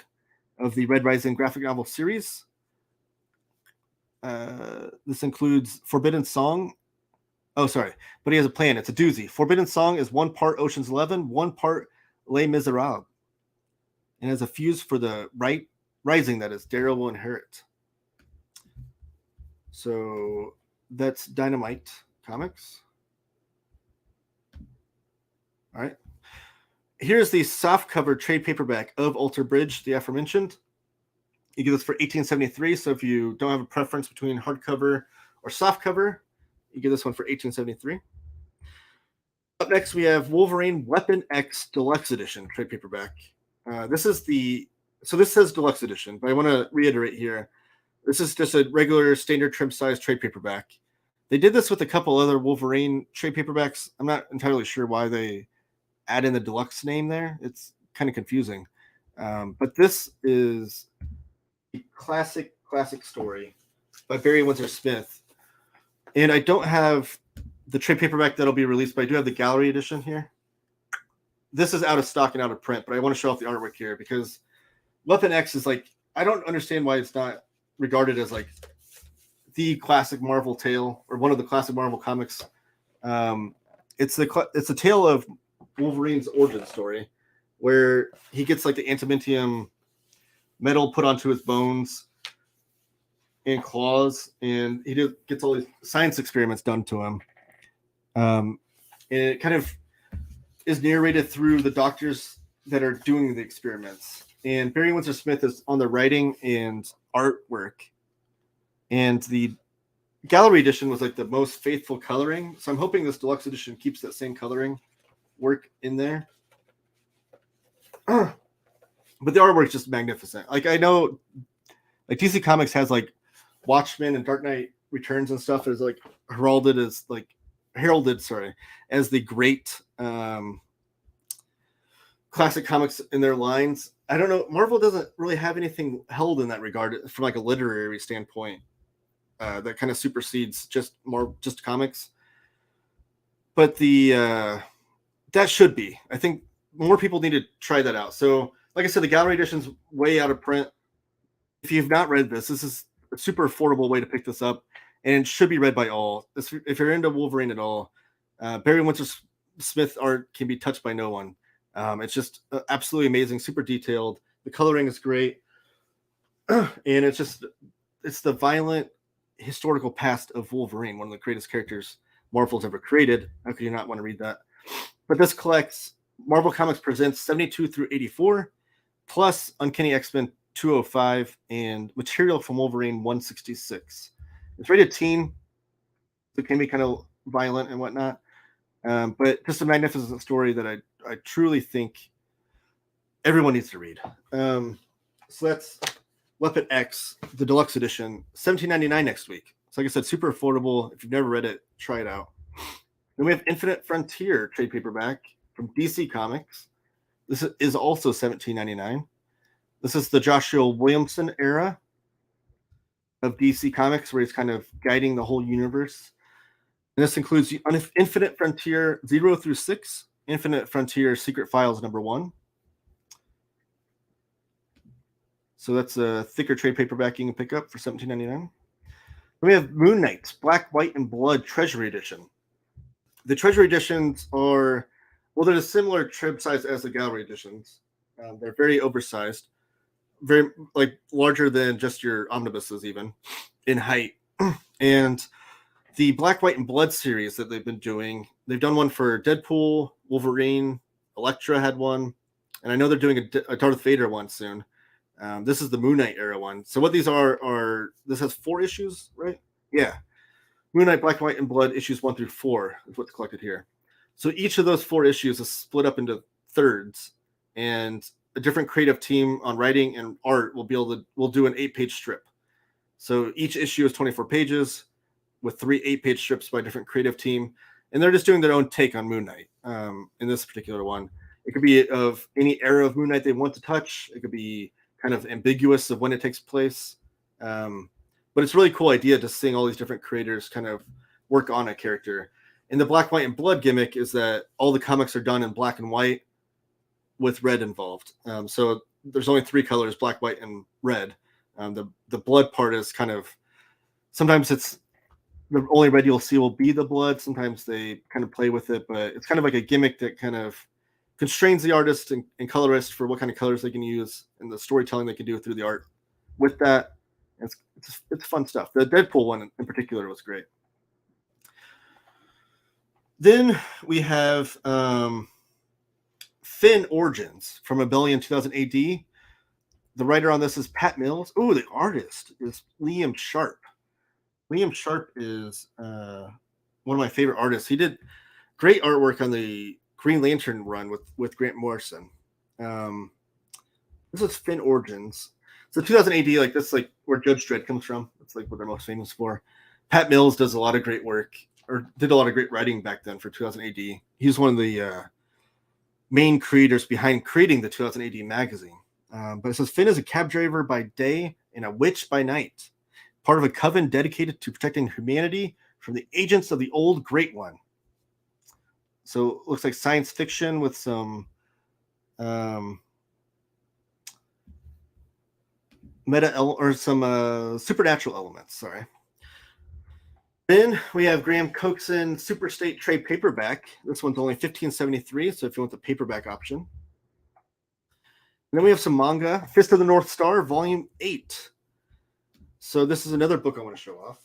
S1: of the Red Rising graphic novel series. This includes Forbidden Song. Oh, sorry. But he has a plan. It's a doozy. Forbidden Song is 1 part Ocean's 11, 1 part Les Miserables. And has a fuse for the rising that is Daryl will inherit. So that's Dynamite Comics. All right. Here's the soft cover trade paperback of Alter Bridge, the aforementioned. You get this for $18.73. So if you don't have a preference between hardcover or soft cover, you get this one for $18.73. Up next, we have Wolverine Weapon X Deluxe Edition trade paperback. This says Deluxe Edition, but I want to reiterate here. This is just a regular standard trim size trade paperback. They did this with a couple other Wolverine trade paperbacks. I'm not entirely sure why they add in the deluxe name there. It's kind of confusing. But this is a classic story by Barry Windsor Smith. And I don't have the trade paperback that'll be released, but I do have the gallery edition here. This is out of stock and out of print, but I want to show off the artwork here because Weapon X is like, I don't understand why it's not regarded as like the classic Marvel tale or one of the classic Marvel comics. It's the tale of Wolverine's origin story where he gets like the adamantium metal put onto his bones and claws, and he gets all these science experiments done to him. And it kind of is narrated through the doctors that are doing the experiments. And Barry Windsor Smith is on the writing and artwork. And the gallery edition was like the most faithful coloring. So I'm hoping this deluxe edition keeps that same coloring work in there. But the artwork is just magnificent. Like I know like DC Comics has like Watchmen and Dark Knight Returns and stuff is like heralded as the great classic comics in their lines. I don't know. Marvel doesn't really have anything held in that regard from like a literary standpoint that kind of supersedes just comics. But that should be. I think more people need to try that out. So, like I said, the gallery edition's way out of print. If you've not read this is a super affordable way to pick this up, and it should be read by all. If you're into Wolverine at all, Barry Windsor Smith art can be touched by no one. It's just absolutely amazing, super detailed. The coloring is great, and it's the violent historical past of Wolverine, one of the greatest characters Marvel's ever created. How could you not want to read that? But this collects Marvel Comics Presents 72 through 84, plus Uncanny X-Men 205 and material from Wolverine 166. It's rated teen, so it can be kind of violent and whatnot. But just a magnificent story that I truly think everyone needs to read. So that's Weapon X, the deluxe edition, $17.99 next week. So like I said, super affordable. If you've never read it, try it out. Then we have Infinite Frontier trade paperback from DC Comics. This is also $17.99. This is the Joshua Williamson era of DC Comics, where he's kind of guiding the whole universe. And this includes Infinite Frontier 0 through 6, Infinite Frontier Secret Files number 1. So that's a thicker trade paperback you can pick up for $17.99. We have Moon Knight, Black, White, and Blood Treasury Edition. The Treasury Editions are, well, they're a similar trib size as the Gallery Editions. They're very oversized, very like larger than just your omnibuses even in height. And the Black, White, and Blood series that they've been doing, they've done one for Deadpool, Wolverine, Elektra had one, and I know they're doing a Darth Vader one soon. This is the Moon Knight era one. So what these are this has 4 issues, right? Yeah. Moon Knight, Black, White, and Blood issues 1 through 4 is what's collected here. So each of those 4 issues is split up into thirds, and a different creative team on writing and art will do an 8-page strip. So each issue is 24 pages with 3 8-page strips by a different creative team, and they're just doing their own take on Moon Knight. In this particular one, it could be of any era of Moon Knight they want to touch. It could be kind of ambiguous of when it takes place. But it's a really cool idea to seeing all these different creators kind of work on a character. And the Black, White, and Blood gimmick is that all the comics are done in black and white with red involved. So there's only 3 colors, black, white, and red. The blood part is kind of, sometimes it's the only red you'll see will be the blood. Sometimes they kind of play with it, but it's kind of like a gimmick that kind of constrains the artist and colorist for what kind of colors they can use and the storytelling they can do through the art with that. It's fun stuff. The Deadpool one in particular was great. Then we have Finn Origins from Rebellion 2000 AD. The writer on this is Pat Mills. Oh, the artist is Liam Sharp. Liam Sharp is one of my favorite artists. He did great artwork on the Green Lantern run with Grant Morrison. This is Finn Origins. So 2000 AD, like this, like where Judge Dredd comes from. It's like what they're most famous for. Pat Mills does a lot of great work, or did a lot of great writing back then for 2000 AD. He's one of the main creators behind creating the 2000 AD magazine. But it says Finn is a cab driver by day and a witch by night, part of a coven dedicated to protecting humanity from the agents of the old Great One. So it looks like science fiction with some supernatural elements. Sorry. Then we have Graham Coxon Super State Trade Paperback. This one's only $15.73, so if you want the paperback option. And then we have some manga. Fist of the North Star, Volume 8. So this is another book I want to show off.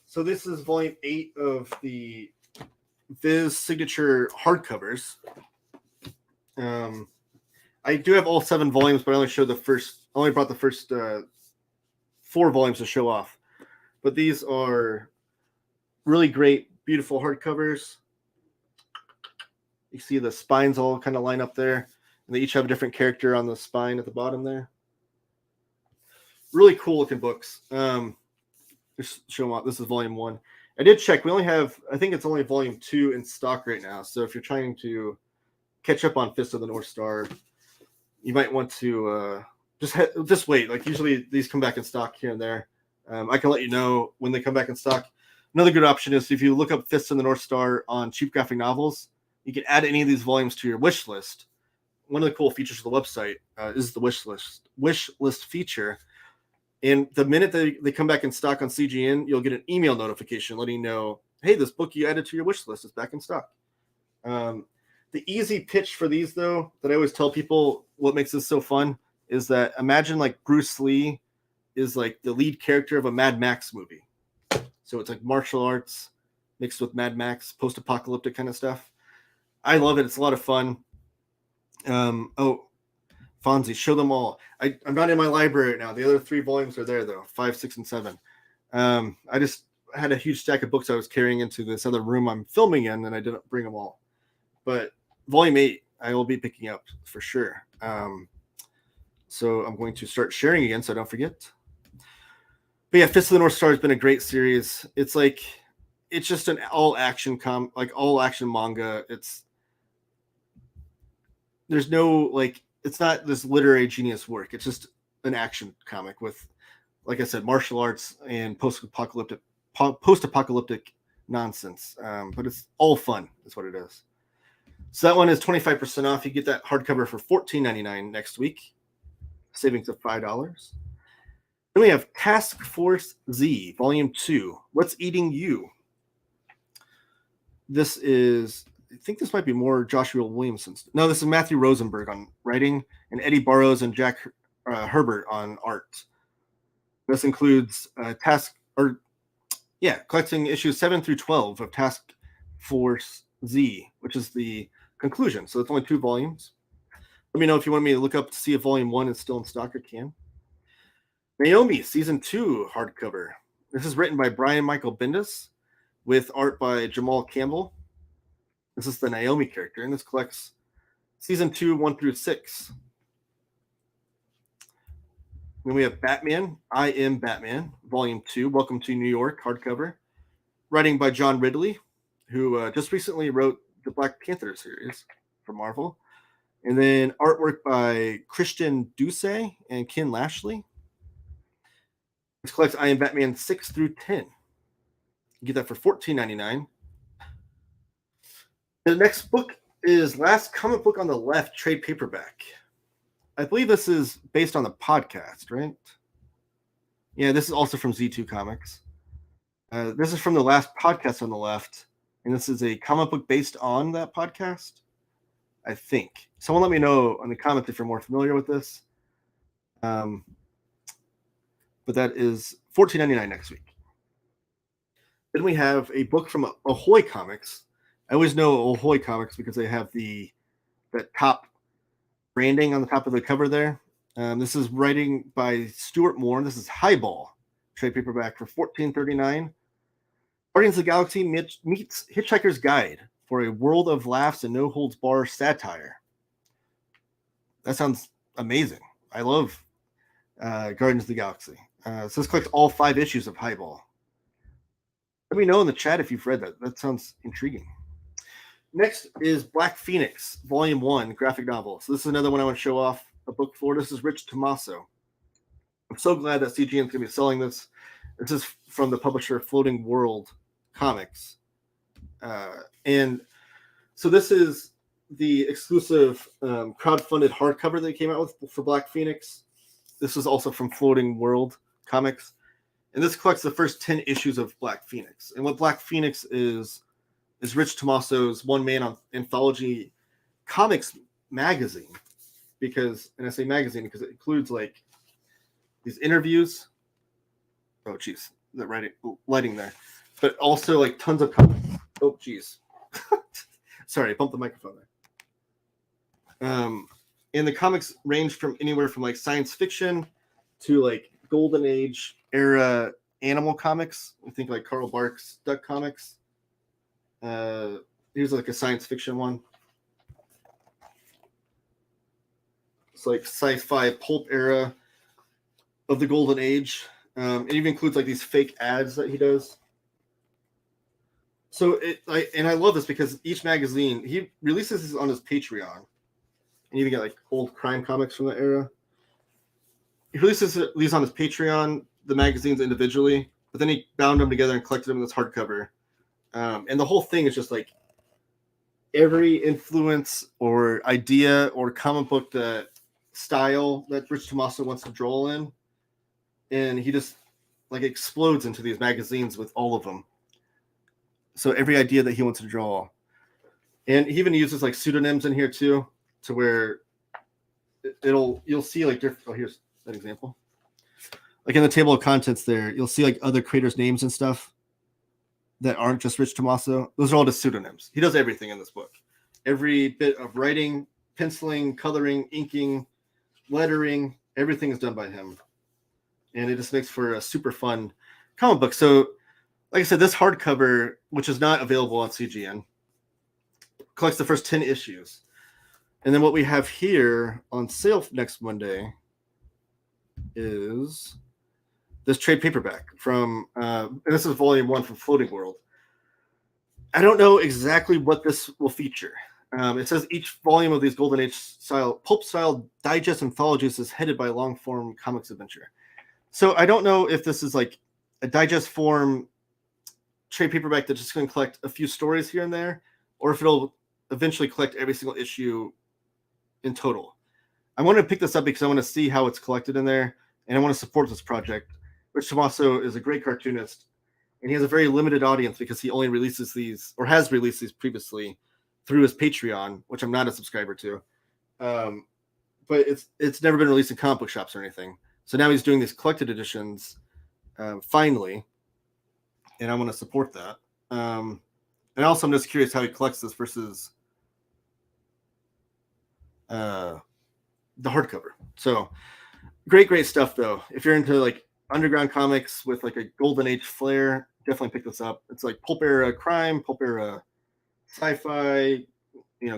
S1: So this is Volume 8 of the Viz signature hardcovers. I do have all 7 volumes, but I only brought the first 4 volumes to show off. But these are really great, beautiful hardcovers. You see the spines all kind of line up there, and they each have a different character on the spine at the bottom there. Really cool looking books. Just show them off. This is volume 1. I did check. We only have, I think it's only volume 2 in stock right now. So if you're trying to catch up on Fist of the North Star, you might want to just wait. Like usually these come back in stock here and there. I can let you know when they come back in stock. Another good option is if you look up Fist of the North Star on Cheap Graphic Novels, you can add any of these volumes to your wish list. One of the cool features of the website is the wish list feature. And the minute they come back in stock on CGN, you'll get an email notification letting you know, hey, this book you added to your wish list is back in stock. The easy pitch for these, though, that I always tell people what makes this so fun is that imagine like Bruce Lee is like the lead character of a Mad Max movie. So it's like martial arts mixed with Mad Max, post-apocalyptic kind of stuff. I love it. It's a lot of fun. Fonzie, show them all. I'm not in my library right now. The other 3 volumes are there, though, 5, 6, and 7. I just had a huge stack of books I was carrying into this other room I'm filming in, and I didn't bring them all. But volume 8, I will be picking up for sure. So I'm going to start sharing again so I don't forget. But yeah, Fist of the North Star has been a great series. It's just an all action manga. There's no it's not this literary genius work. It's just an action comic with, like I said, martial arts and post-apocalyptic nonsense. But it's all fun, is what it is. So that one is 25% off. You get that hardcover for $14.99 next week. savings of $5. Then we have Task Force Z, Volume 2, What's Eating You? This is, I think this might be more Joshua Williamson. No, this is Matthew Rosenberg on writing, and Eddie Burrows and Jack Herbert on art. This includes collecting issues 7 through 12 of Task Force Z, which is the conclusion. So it's only 2 volumes. Let me know if you want me to look up to see if Volume 1 is still in stock. I can. Naomi, Season 2 hardcover. This is written by Brian Michael Bendis with art by Jamal Campbell. This is the Naomi character, and this collects Season 2, 1 through 6. Then we have Batman, I Am Batman, Volume 2, Welcome to New York hardcover. Writing by John Ridley, who just recently wrote the Black Panther series for Marvel. And then artwork by Christian Doucet and Ken Lashley. This collects I Am Batman 6 through 10. You get that for $14.99. The next book is Last Comic Book on the Left, trade paperback. I believe this is based on the podcast, right? Yeah, this is also from Z2 Comics. This is from the Last Podcast on the Left, and this is a comic book based on that podcast, I think. Someone let me know in the comments if you're more familiar with this. But that is $14.99 next week. Then we have a book from Ahoy Comics. I always know Ahoy Comics because they have that top branding on the top of the cover there. This is writing by Stuart Moore. This is Highball, trade paperback for $14.39. Guardians of the Galaxy meets Hitchhiker's Guide for a world of laughs and no-holds-barred satire. That sounds amazing. I love Guardians of the Galaxy. So this collects all 5 issues of Highball. Let me know in the chat if you've read that. That sounds intriguing. Next is Black Phoenix, Volume 1, graphic novel. So this is another one I want to show off a book for. This is Rich Tommaso. I'm so glad that CGN is going to be selling this. This is from the publisher Floating World Comics. And so this is the exclusive crowdfunded hardcover they came out with for Black Phoenix. This is also from Floating World Comics. And this collects the first 10 issues of Black Phoenix. And what Black Phoenix is Rich Tommaso's one-man anthology comics magazine. And I say magazine because it includes like these interviews. Oh, geez, the lighting there. But also like tons of comics. Oh, geez. Sorry, I bumped the microphone there. And the comics range from anywhere from like science fiction to like Golden Age era animal comics. I think like Carl Barks Duck Comics. Here's like a science fiction one. It's like sci-fi pulp era of the Golden Age. It even includes like these fake ads that he does. So I love this because each magazine, he releases this on his Patreon. And you can get like old crime comics from the era. He releases these on his Patreon, the magazines individually, but then he bound them together and collected them in this hardcover. And the whole thing is just like every influence or idea or comic book style that Rich Tommaso wants to draw in. And he just like explodes into these magazines with all of them. So every idea that he wants to draw. And he even uses like pseudonyms in here too, to where you'll see like different. Oh, here's an example. Like in the table of contents there, you'll see like other creators' names and stuff that aren't just Rich Tommaso. Those are all just pseudonyms. He does everything in this book. Every bit of writing, penciling, coloring, inking, lettering, everything is done by him. And it just makes for a super fun comic book. So, like I said, this hardcover, which is not available on CGN, collects the first 10 issues. And then what we have here on sale next Monday is this trade paperback from, and this is volume 1 from Floating World. I don't know exactly what this will feature. It says each volume of these Golden Age style, pulp style digest anthologies is headed by a long form comics adventure. So I don't know if this is like a digest form trade paperback that's just going to collect a few stories here and there, or if it'll eventually collect every single issue in total. I want to pick this up because I want to see how it's collected in there, and I want to support this project. Rich Tommaso is a great cartoonist, and he has a very limited audience because he only releases these, or has released these previously, through his Patreon, which I'm not a subscriber to. But it's never been released in comic book shops or anything. So now he's doing these collected editions, finally, and I want to support that. And also, I'm just curious how he collects this versus the hardcover. So great stuff, though. If you're into like underground comics with like a golden age flair, definitely pick this up. It's like pulp era crime, pulp era sci-fi,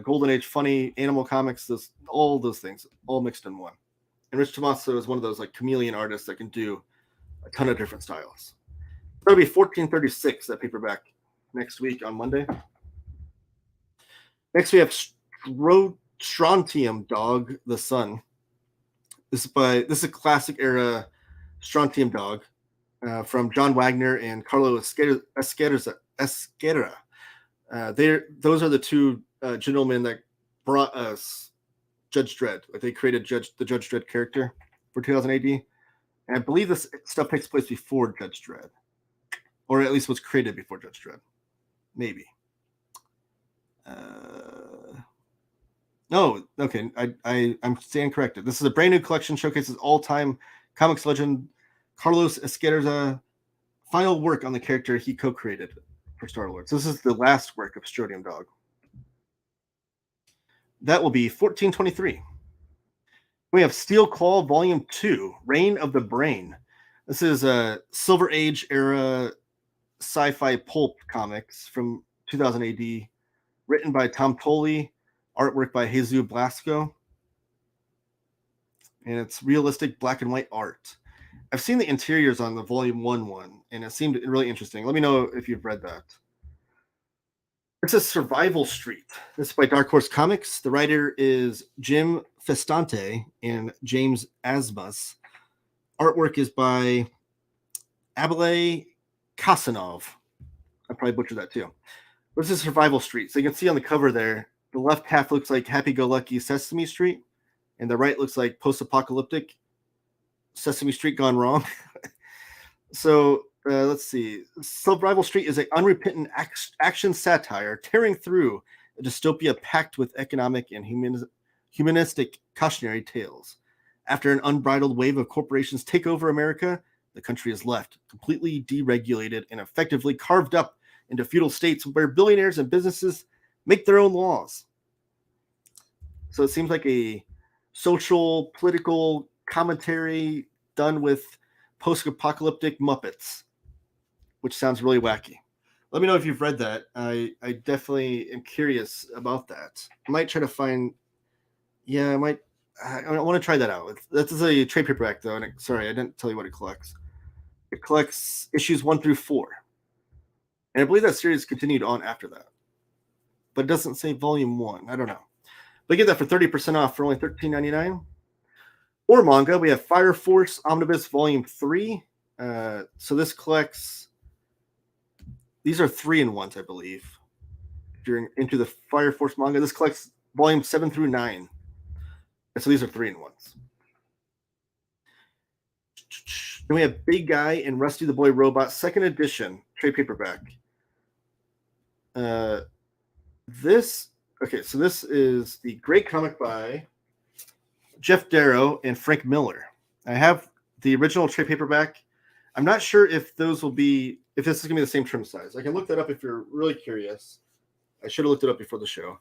S1: golden age funny animal comics. All those things all mixed in one. And Rich Tommaso is one of those like chameleon artists that can do a ton of different styles. That'll be 1436, that paperback, next week on Monday. Next we have Strontium Dog, the Sun. This is a classic era Strontium Dog from John Wagner and Carlo Esquerra. Those are the two gentlemen that brought us Judge Dredd. Like they created the Judge Dredd character for 2000 AD. And I believe this stuff takes place before Judge Dredd, or at least was created before Judge Dredd. Maybe. No, okay. I'm staying corrected. This is a brand new collection, showcases all-time comics legend Carlos Esquerra's final work on the character he co-created for Star-Lord. So this is the last work of Strontium Dog. That will be 1423. We have Steel Claw Volume 2, Reign of the Brain. This is a Silver Age era sci-fi pulp comics from 2000 AD, written by Tom Tolley, artwork by Jesus Blasco, and it's realistic black and white art. I've seen the interiors on the Volume 1 one, and it seemed really interesting. Let me know if you've read that. This is Survival Street. This is by Dark Horse Comics. The writer is Jim Festante and James Asmus. Artwork is by Abele Kasanov. I probably butchered that too. This is Survival Street. So you can see on the cover there, the left half looks like happy-go-lucky Sesame Street, and the right looks like post-apocalyptic Sesame Street gone wrong. So let's see. Survival Street is an unrepentant action satire tearing through a dystopia packed with economic and humanistic cautionary tales. After an unbridled wave of corporations take over America, the country is left completely deregulated and effectively carved up into feudal states where billionaires and businesses make their own laws. So it seems like a social, political commentary done with post-apocalyptic Muppets, which sounds really wacky. Let me know if you've read that. I definitely am curious about that. I might try to find... Yeah, I might... I want to try that out. This is a trade paperback, though. And sorry, I didn't tell you what it collects. It collects issues 1 through 4. And I believe that series continued on after that. But it doesn't say Volume 1. I don't know. But get that for 30% off for only $13.99. Or manga, we have Fire Force Omnibus Volume 3. So this collects... These are 3-in-1s, I believe. If you're into the Fire Force manga, this collects Volume 7 through 9. And so these are 3-in-1s. Then we have Big Guy and Rusty the Boy Robot, 2nd edition, trade paperback. This is the great comic by Jeff Darrow and Frank Miller. I have the original trade paperback. I'm not sure if this is going to be the same trim size. I can look that up if you're really curious. I should have looked it up before the show.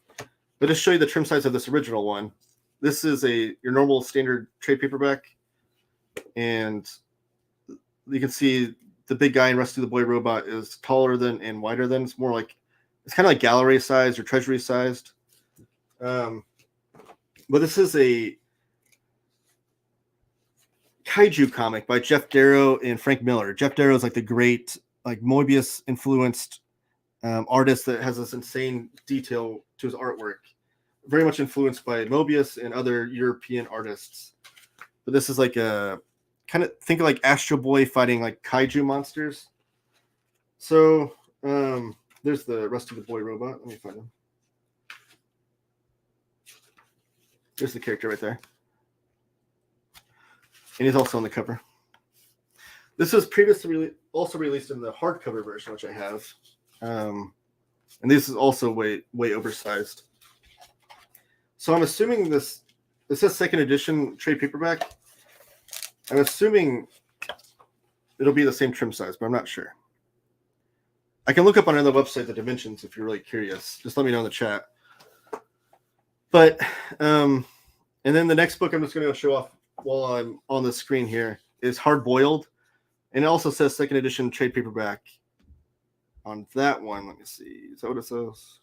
S1: But just show you the trim size of this original one. This is your normal standard trade paperback. And you can see the Big Guy and Rusty the Boy Robot is taller than and wider than. It's kind of like gallery sized or treasury sized. But this is a kaiju comic by Jeff Darrow and Frank Miller. Jeff Darrow is like the great, like Moebius influenced artist that has this insane detail to his artwork. Very much influenced by Moebius and other European artists. But this is like a kind of think of like Astro Boy fighting like kaiju monsters. So there's the Rusty the Boy Robot. Let me find him. There's the character right there. and he's also on the cover. This was previously also released in the hardcover version, which I have, and this is also way oversized. So I'm assuming this says second edition trade paperback. I'm assuming it'll be the same trim size, but I'm not sure. I can look up on another website the dimensions if you're really curious. Just let me know in the chat. But and then the next book I'm just going to show off while I'm on the screen here is Hard Boiled, and it also says second edition trade paperback on that one. Let me see. Is that what it says?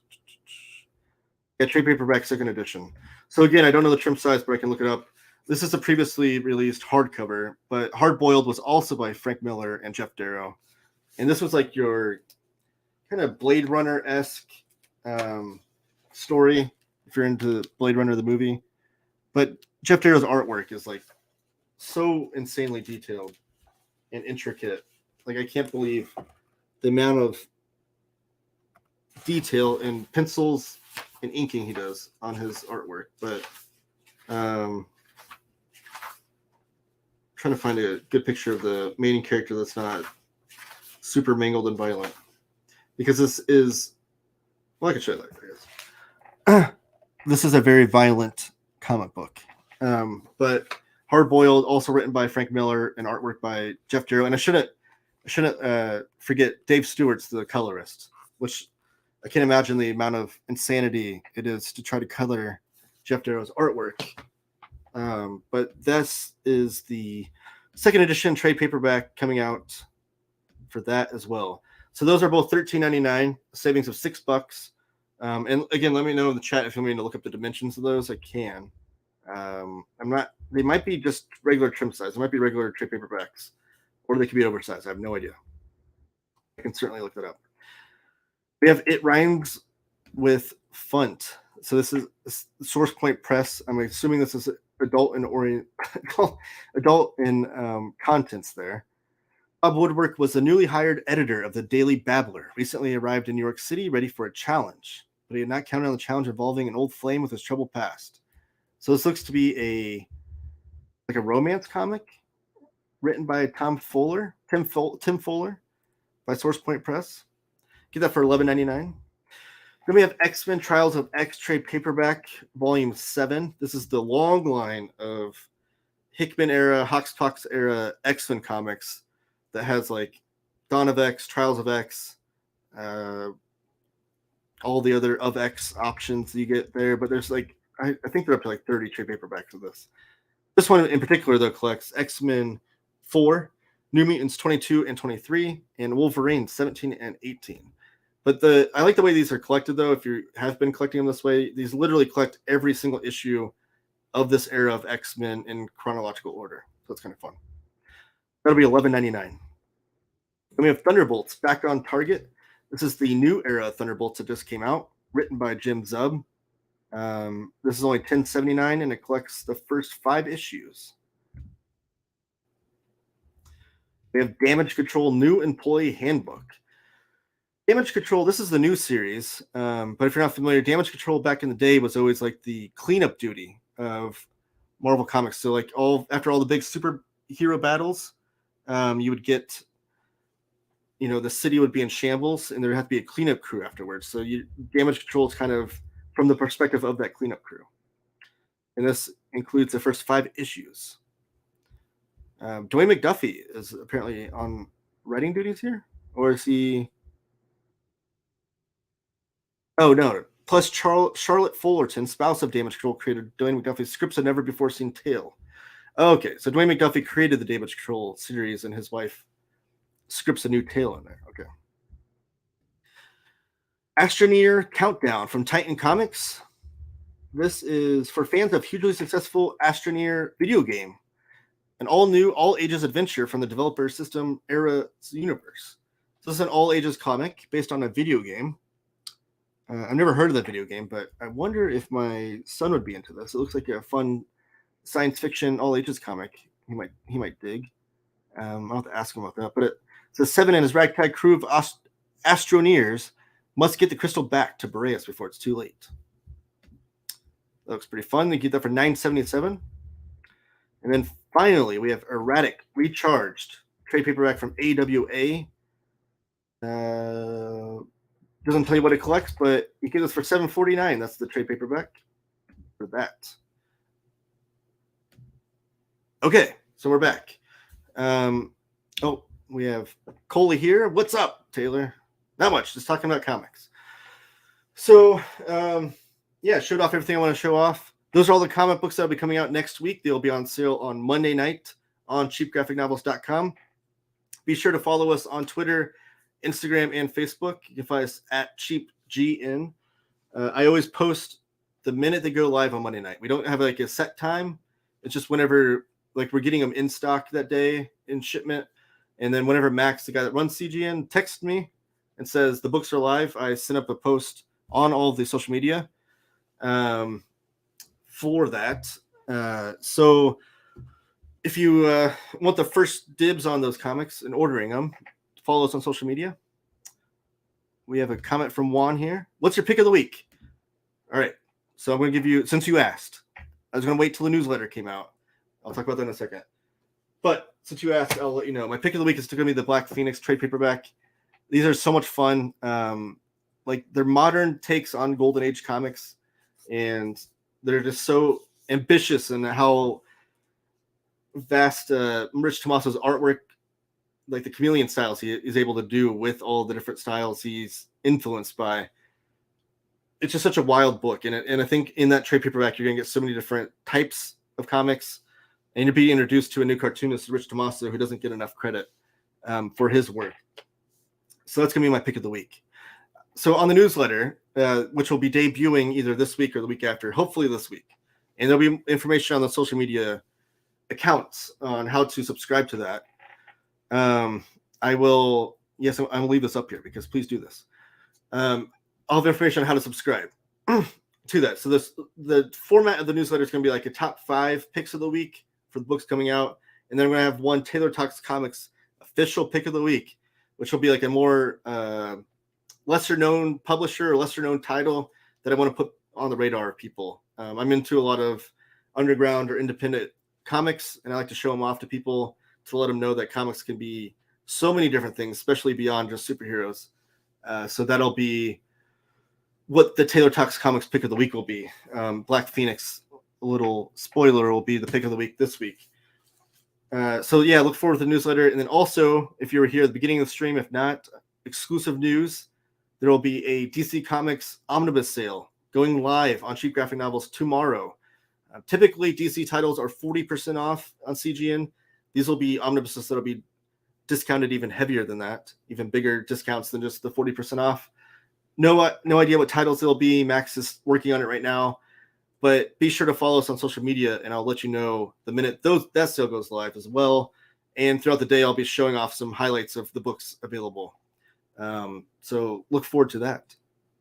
S1: Yeah, trade paperback second edition. So again, I don't know the trim size, but I can look it up. This is a previously released hardcover, but Hard Boiled was also by Frank Miller and Jeff Darrow, and this was like your kind of Blade Runner-esque story, if you're into Blade Runner the movie. But Jeff Darrow's artwork is like so insanely detailed and intricate. Like, I can't believe the amount of detail and pencils and inking he does on his artwork. But trying to find a good picture of the main character that's not super mangled and violent. Because this is, well, I can show you that, I guess. This is a very violent comic book. But Hard Boiled, also written by Frank Miller and artwork by Jeff Darrow. And I shouldn't forget Dave Stewart's the colorist, which I can't imagine the amount of insanity it is to try to color Jeff Darrow's artwork. But this is the second edition trade paperback coming out for that as well. So those are both $13.99, savings of $6. And again, let me know in the chat if you want me to look up the dimensions of those. I can. I'm not. They might be just regular trim size. They might be regular trade paperbacks, or they could be oversized. I have no idea. I can certainly look that up. We have It Rhymes with Funt. So this is Source Point Press. I'm assuming this is adult in contents there. Bob Woodward was the newly hired editor of the Daily Babbler, recently arrived in New York City ready for a challenge, but he had not counted on the challenge involving an old flame with his troubled past. So this looks to be a romance comic written by Tim Fuller by Source Point Press. Get that for $11.99. Then we have X-Men Trials of X trade paperback, volume 7. This is the long line of Hickman era, Hoxpox era X-Men comics that has like Dawn of X, Trials of X, all the other of X options you get there. But there's like, I think they're up to like 30 trade paperbacks of this. This one in particular, though, collects X-Men 4, New Mutants 22 and 23, and Wolverine 17 and 18. But I like the way these are collected, though. If you have been collecting them this way, these literally collect every single issue of this era of X-Men in chronological order. So it's kind of fun. That'll be $11.99. Then we have Thunderbolts back on Target. This is the new era of Thunderbolts that just came out, written by Jim Zub. This is only $10.79, and it collects the first 5 issues. We have Damage Control New Employee Handbook. Damage Control, this is the new series, but if you're not familiar, Damage Control back in the day was always like the cleanup duty of Marvel Comics. So like after all the big superhero battles, you would get, the city would be in shambles, and there would have to be a cleanup crew afterwards. So Damage Control is kind of from the perspective of that cleanup crew. And this includes the first 5 issues. Dwayne McDuffie is apparently on writing duties here, or is he? Oh, no. Plus, Charlotte Fullerton, spouse of Damage Control, created Dwayne McDuffie's scripts a never-before-seen tale. Okay, so Dwayne McDuffie created the Damage Control series, and his wife scripts a new tale in there. Okay. Astroneer Countdown from Titan Comics. This is for fans of hugely successful Astroneer video game. An all-new, all-ages adventure from the developer System Era universe. So this is an all-ages comic based on a video game. I've never heard of that video game, but I wonder if my son would be into this. It looks like a fun science fiction all-ages comic. He might dig. I'll have to ask him about that. But it says Seven and his ragtag crew of Astroneers must get the crystal back to Boreas before it's too late. That looks pretty fun. They get that for $9.77. And then finally, we have Erratic Recharged trade paperback from AWA. Doesn't tell you what it collects, but you get this for $7.49. That's the trade paperback for that. Okay, so we're back. We have Coley here. What's up, Taylor? Not much, just talking about comics. So, showed off everything I want to show off. Those are all the comic books that will be coming out next week. They'll be on sale on Monday night on cheapgraphicnovels.com. Be sure to follow us on Twitter, Instagram, and Facebook. You can find us at CheapGN. I always post the minute they go live on Monday night. We don't have like a set time. It's just whenever like we're getting them in stock that day in shipment. And then whenever Max, the guy that runs CGN, texts me and says the books are live, I send up a post on all of the social media for that. So if you want the first dibs on those comics and ordering them, follow us on social media. We have a comment from Juan here. What's your pick of the week? All right. So I'm going to give you, since you asked, I was going to wait till the newsletter came out. I'll talk about that in a second. But since you asked, I'll let you know. My pick of the week is still going to be the Black Phoenix trade paperback. These are so much fun. Like they're modern takes on Golden Age comics, and they're just so ambitious in how vast Rich Tomaso's artwork, like the chameleon styles he is able to do with all the different styles he's influenced by. It's just such a wild book. And I think in that trade paperback, you're going to get so many different types of comics, and you'll be introduced to a new cartoonist, Rich Tomaso, who doesn't get enough credit for his work. So that's going to be my pick of the week. So on the newsletter, which will be debuting either this week or the week after, hopefully this week, and there'll be information on the social media accounts on how to subscribe to that. I'm going to leave this up here because please do this. I'll have information on how to subscribe to that. So the format of the newsletter is going to be like a top 5 picks of the week for the books coming out. And then we're going to have one Taylor Talks Comics official pick of the week, which will be like a more lesser known publisher or lesser known title that I want to put on the radar of people. I'm into a lot of underground or independent comics, and I like to show them off to people to let them know that comics can be so many different things, especially beyond just superheroes. So that'll be what the Taylor Talks Comics pick of the week will be. Black Phoenix, a little spoiler, will be the pick of the week this week. Look forward to the newsletter. And then also, if you were here at the beginning of the stream, if not, exclusive news, there will be a DC Comics Omnibus sale going live on Cheap Graphic Novels tomorrow. Typically, DC titles are 40% off on CGN. These will be omnibuses that will be discounted even heavier than that, even bigger discounts than just the 40% off. No idea what titles it'll be. Max is working on it right now. But be sure to follow us on social media, and I'll let you know the minute that sale goes live as well. And throughout the day, I'll be showing off some highlights of the books available. So look forward to that.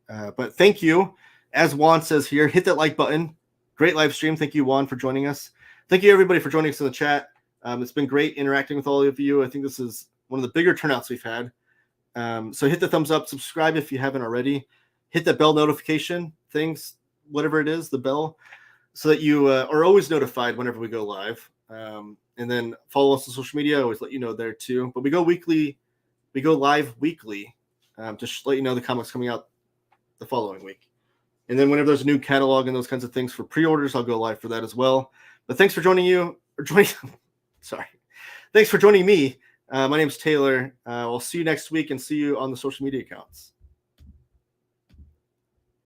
S1: But thank you. As Juan says here, hit that like button. Great live stream. Thank you, Juan, for joining us. Thank you, everybody, for joining us in the chat. It's been great interacting with all of you. I think this is one of the bigger turnouts we've had. So hit the thumbs up, subscribe if you haven't already. Hit that bell notification things, whatever it is, the bell, so that you are always notified whenever we go live. And then follow us on social media. I always let you know there too. But we go live weekly to let you know the comics coming out the following week. And then whenever there's a new catalog and those kinds of things for pre-orders, I'll go live for that as well. But thanks for Thanks for joining me. My name's Taylor. I'll see you next week and see you on the social media accounts.